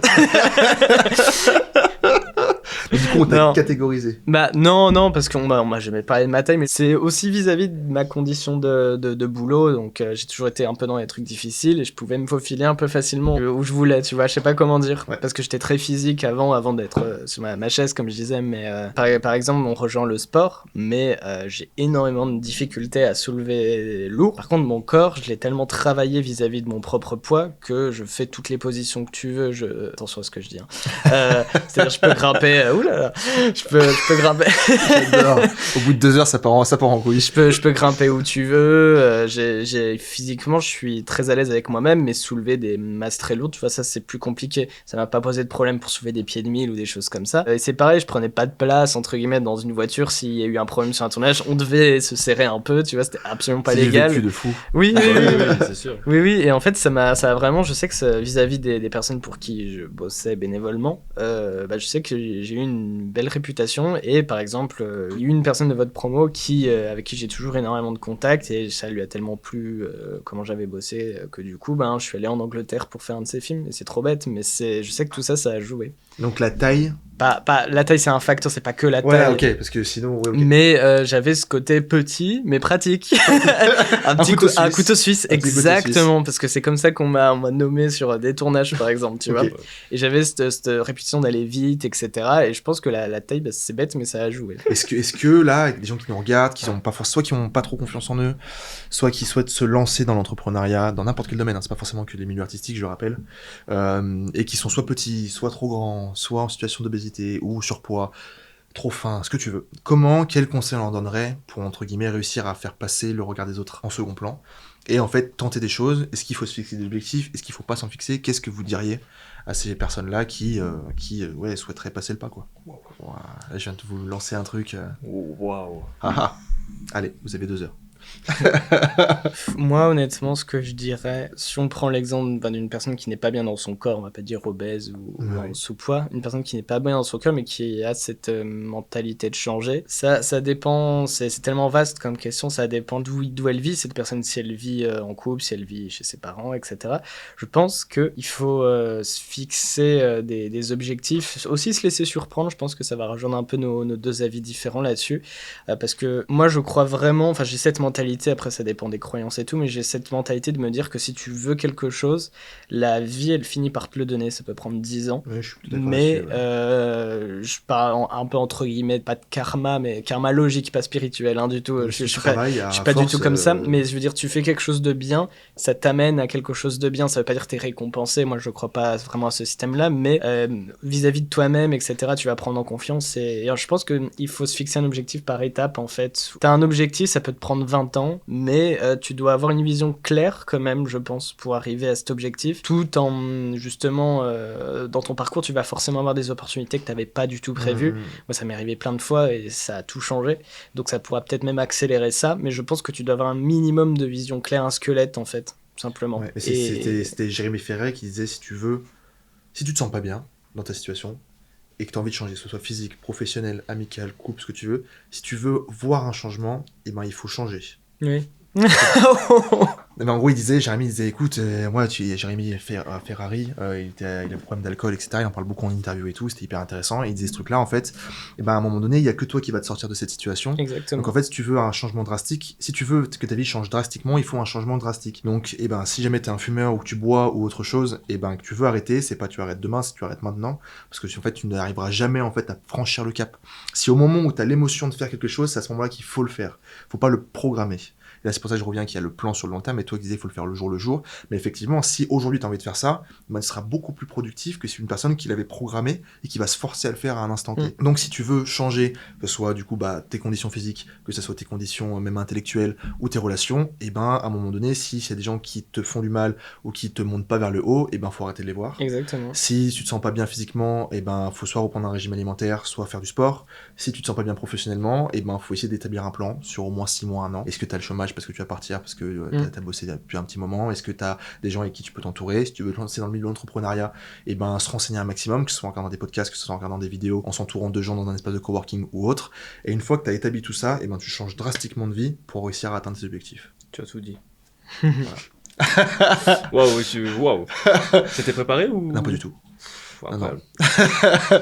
Et du coup, on t'a Non. catégorisé. Bah non, parce qu'on m'a jamais parlé de ma taille, mais c'est aussi vis-à-vis de ma condition de boulot, donc j'ai toujours été un peu dans les trucs difficiles et je pouvais me faufiler un peu facilement où je voulais, tu vois, je sais pas comment dire, Ouais. parce que j'étais très physique avant d'être sur ma chaise, comme je disais, mais par exemple, on rejoint le sport, mais j'ai énormément de difficultés à soulever lourd. Par contre, mon corps, je l'ai tellement travaillé vis-à-vis de mon propre poids que je fais toutes les positions que tu veux, attention à ce que je dis, hein. C'est-à-dire, je peux grimper, oulala, je peux grimper. J'adore. Au bout de 2 heures, ça part en couille. Je peux grimper où tu veux. Physiquement, je suis très à l'aise avec moi-même, mais soulever des masses très lourdes, tu vois, ça c'est plus compliqué. Ça m'a pas posé de problème pour soulever des pieds de 1000 ou des choses comme ça. Et c'est pareil, je prenais pas de place, entre guillemets, dans une voiture. S'il y a eu un problème sur un tournage, on devait se serrer un peu, tu vois, c'était absolument pas C'est légal. vécu de fou. Oui, Oui, oui, oui, c'est sûr. oui, et en fait, ça a vraiment, je sais que vis-à-vis des personnes pour qui je bossais bénévolement, je sais que j'ai eu une belle réputation et par exemple, il y a eu une personne de votre promo avec qui j'ai toujours énormément de contacts et ça lui a tellement plu comment j'avais bossé que du coup, je suis allé en Angleterre pour faire un de ses films et c'est trop bête, mais je sais que tout ça, ça a joué. Donc la taille. La taille, c'est un facteur, c'est pas que la Ouais, taille. ok, parce que sinon, ouais, ok. Mais j'avais ce côté petit, mais pratique. un couteau suisse, Un petit couteau exactement, suisse. parce que c'est comme ça qu'on m'a nommé sur des tournages, par exemple, tu vois. Ok. Et j'avais cette réputation d'aller vite, etc. Et je pense que la taille, c'est bête, mais ça a joué. Est-ce que là, avec des gens qui nous regardent, qui ont pas soit qui ont pas trop confiance en eux, soit qui souhaitent se lancer dans l'entrepreneuriat, dans n'importe quel domaine, hein, c'est pas forcément que les milieux artistiques, je le rappelle, et qui sont soit petits, soit trop grands, soit en situation d'obésité ou surpoids, trop fin, ce que tu veux. Quel conseil on leur donnerait pour, entre guillemets, réussir à faire passer le regard des autres en second plan et en fait tenter des choses? Est-ce qu'il faut se fixer des objectifs? Est-ce qu'il faut pas s'en fixer? Qu'est-ce que vous diriez à ces personnes-là qui souhaiteraient passer le pas, quoi? Wow. Là, je viens de vous lancer un truc. Waouh. Allez, vous avez 2 heures. Moi, honnêtement, ce que je dirais, si on prend l'exemple d'une personne qui n'est pas bien dans son corps, on va pas dire obèse ou en sous-poids, une personne qui n'est pas bien dans son corps mais qui a cette mentalité de changer, ça dépend, c'est tellement vaste comme question, ça dépend d'où elle vit, cette personne, si elle vit en couple, si elle vit chez ses parents, etc. Je pense qu'il faut se fixer des objectifs, aussi se laisser surprendre, je pense que ça va rejoindre un peu nos deux avis différents là-dessus, parce que moi je crois vraiment, enfin j'ai cette mentalité, après ça dépend des croyances et tout, mais j'ai cette mentalité de me dire que si tu veux quelque chose, la vie elle finit par te le donner, ça peut prendre 10 ans. Ouais, je suis tout d'accord Mais là-dessus, je parle un peu entre guillemets, pas de karma, mais karma logique, pas spirituel, hein, du tout. Je suis pas du tout comme ça, mais je veux dire, tu fais quelque chose de bien, ça t'amène à quelque chose de bien, ça veut pas dire que t'es récompensé, moi je crois pas vraiment à ce système-là, mais vis-à-vis de toi-même, etc., tu vas prendre en confiance et je pense qu'il faut se fixer un objectif par étape en fait. T'as un objectif, ça peut te prendre 20 ans, mais tu dois avoir une vision claire quand même, je pense, pour arriver à cet objectif, tout en justement dans ton parcours tu vas forcément avoir des opportunités que t'avais pas du tout prévues. Moi ça m'est arrivé plein de fois et ça a tout changé, donc ça pourra peut-être même accélérer ça, mais je pense que tu dois avoir un minimum de vision claire, un squelette en fait, simplement. Ouais, c'était Jérémy Ferret qui disait si tu te sens pas bien dans ta situation et que tu as envie de changer, que ce soit physique, professionnel, amical, couple, ce que tu veux, si tu veux voir un changement, il faut changer. Oui. Mais en gros, Jérémy disait, écoute, Jérémy Ferrari, il a des problèmes d'alcool, etc. Il en parle beaucoup en interview et tout, c'était hyper intéressant. Et il disait ce truc-là, en fait, à un moment donné, il y a que toi qui va te sortir de cette situation. Exactement. Donc en fait, si tu veux un changement drastique, si tu veux que ta vie change drastiquement, il faut un changement drastique. Donc, si jamais t'es un fumeur ou que tu bois ou autre chose, que tu veux arrêter, c'est pas tu arrêtes demain, c'est tu arrêtes maintenant, parce que en fait, tu n'arriveras jamais en fait à franchir le cap. Si au moment où t'as l'émotion de faire quelque chose, c'est à ce moment-là qu'il faut le faire. Faut pas le programmer. Et là, c'est pour ça que je reviens qu'il y a le plan sur le long terme, et toi qui disais, il faut le faire le jour. Mais effectivement, si aujourd'hui tu as envie de faire ça, il sera beaucoup plus productif que si une personne qui l'avait programmé et qui va se forcer à le faire à un instant T. Donc, si tu veux changer, que ce soit du coup tes conditions physiques, que ce soit tes conditions même intellectuelles ou tes relations, à un moment donné, si y a des gens qui te font du mal ou qui te montent pas vers le haut, faut arrêter de les voir. Exactement. Si tu te sens pas bien physiquement, faut soit reprendre un régime alimentaire, soit faire du sport. Si tu te sens pas bien professionnellement, faut essayer d'établir un plan sur au moins 6 mois, 1 an. Est-ce que tu as le chômage parce que tu vas partir, parce que t'as bossé depuis un petit moment? Est-ce que tu as des gens avec qui tu peux t'entourer? Si tu veux te lancer dans le milieu de l'entrepreneuriat, se renseigner un maximum, que ce soit en regardant des podcasts, que ce soit en regardant des vidéos, en s'entourant de gens dans un espace de coworking ou autre. Et une fois que tu as établi tout ça, tu changes drastiquement de vie pour réussir à atteindre tes objectifs. Tu as tout dit. Voilà. Waouh. C'était préparé ou? Non, pas du tout. incroyable.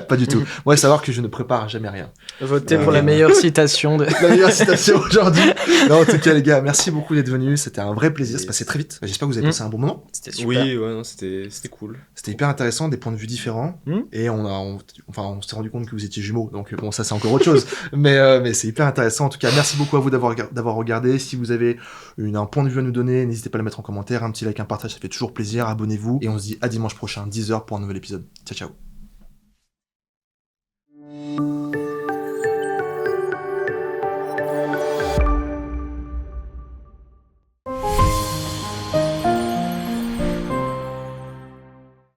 Pas du tout. Moi, savoir que je ne prépare jamais rien. Votez pour la meilleure citation de... La meilleure citation aujourd'hui. Non, en tout cas, les gars, merci beaucoup d'être venus. C'était un vrai plaisir. C'est passé très vite. J'espère que vous avez passé un bon moment. C'était super. Oui, ouais, non, c'était cool. C'était hyper intéressant, des points de vue différents. Et on s'est rendu compte que vous étiez jumeaux. Donc, bon, ça, c'est encore autre chose. mais c'est hyper intéressant. En tout cas, merci beaucoup à vous d'avoir regardé. Si vous avez un point de vue à nous donner, n'hésitez pas à le mettre en commentaire. Un petit like, un partage, ça fait toujours plaisir. Abonnez-vous. Et on se dit à dimanche prochain, 10h pour un nouvel épisode. Ciao, ciao.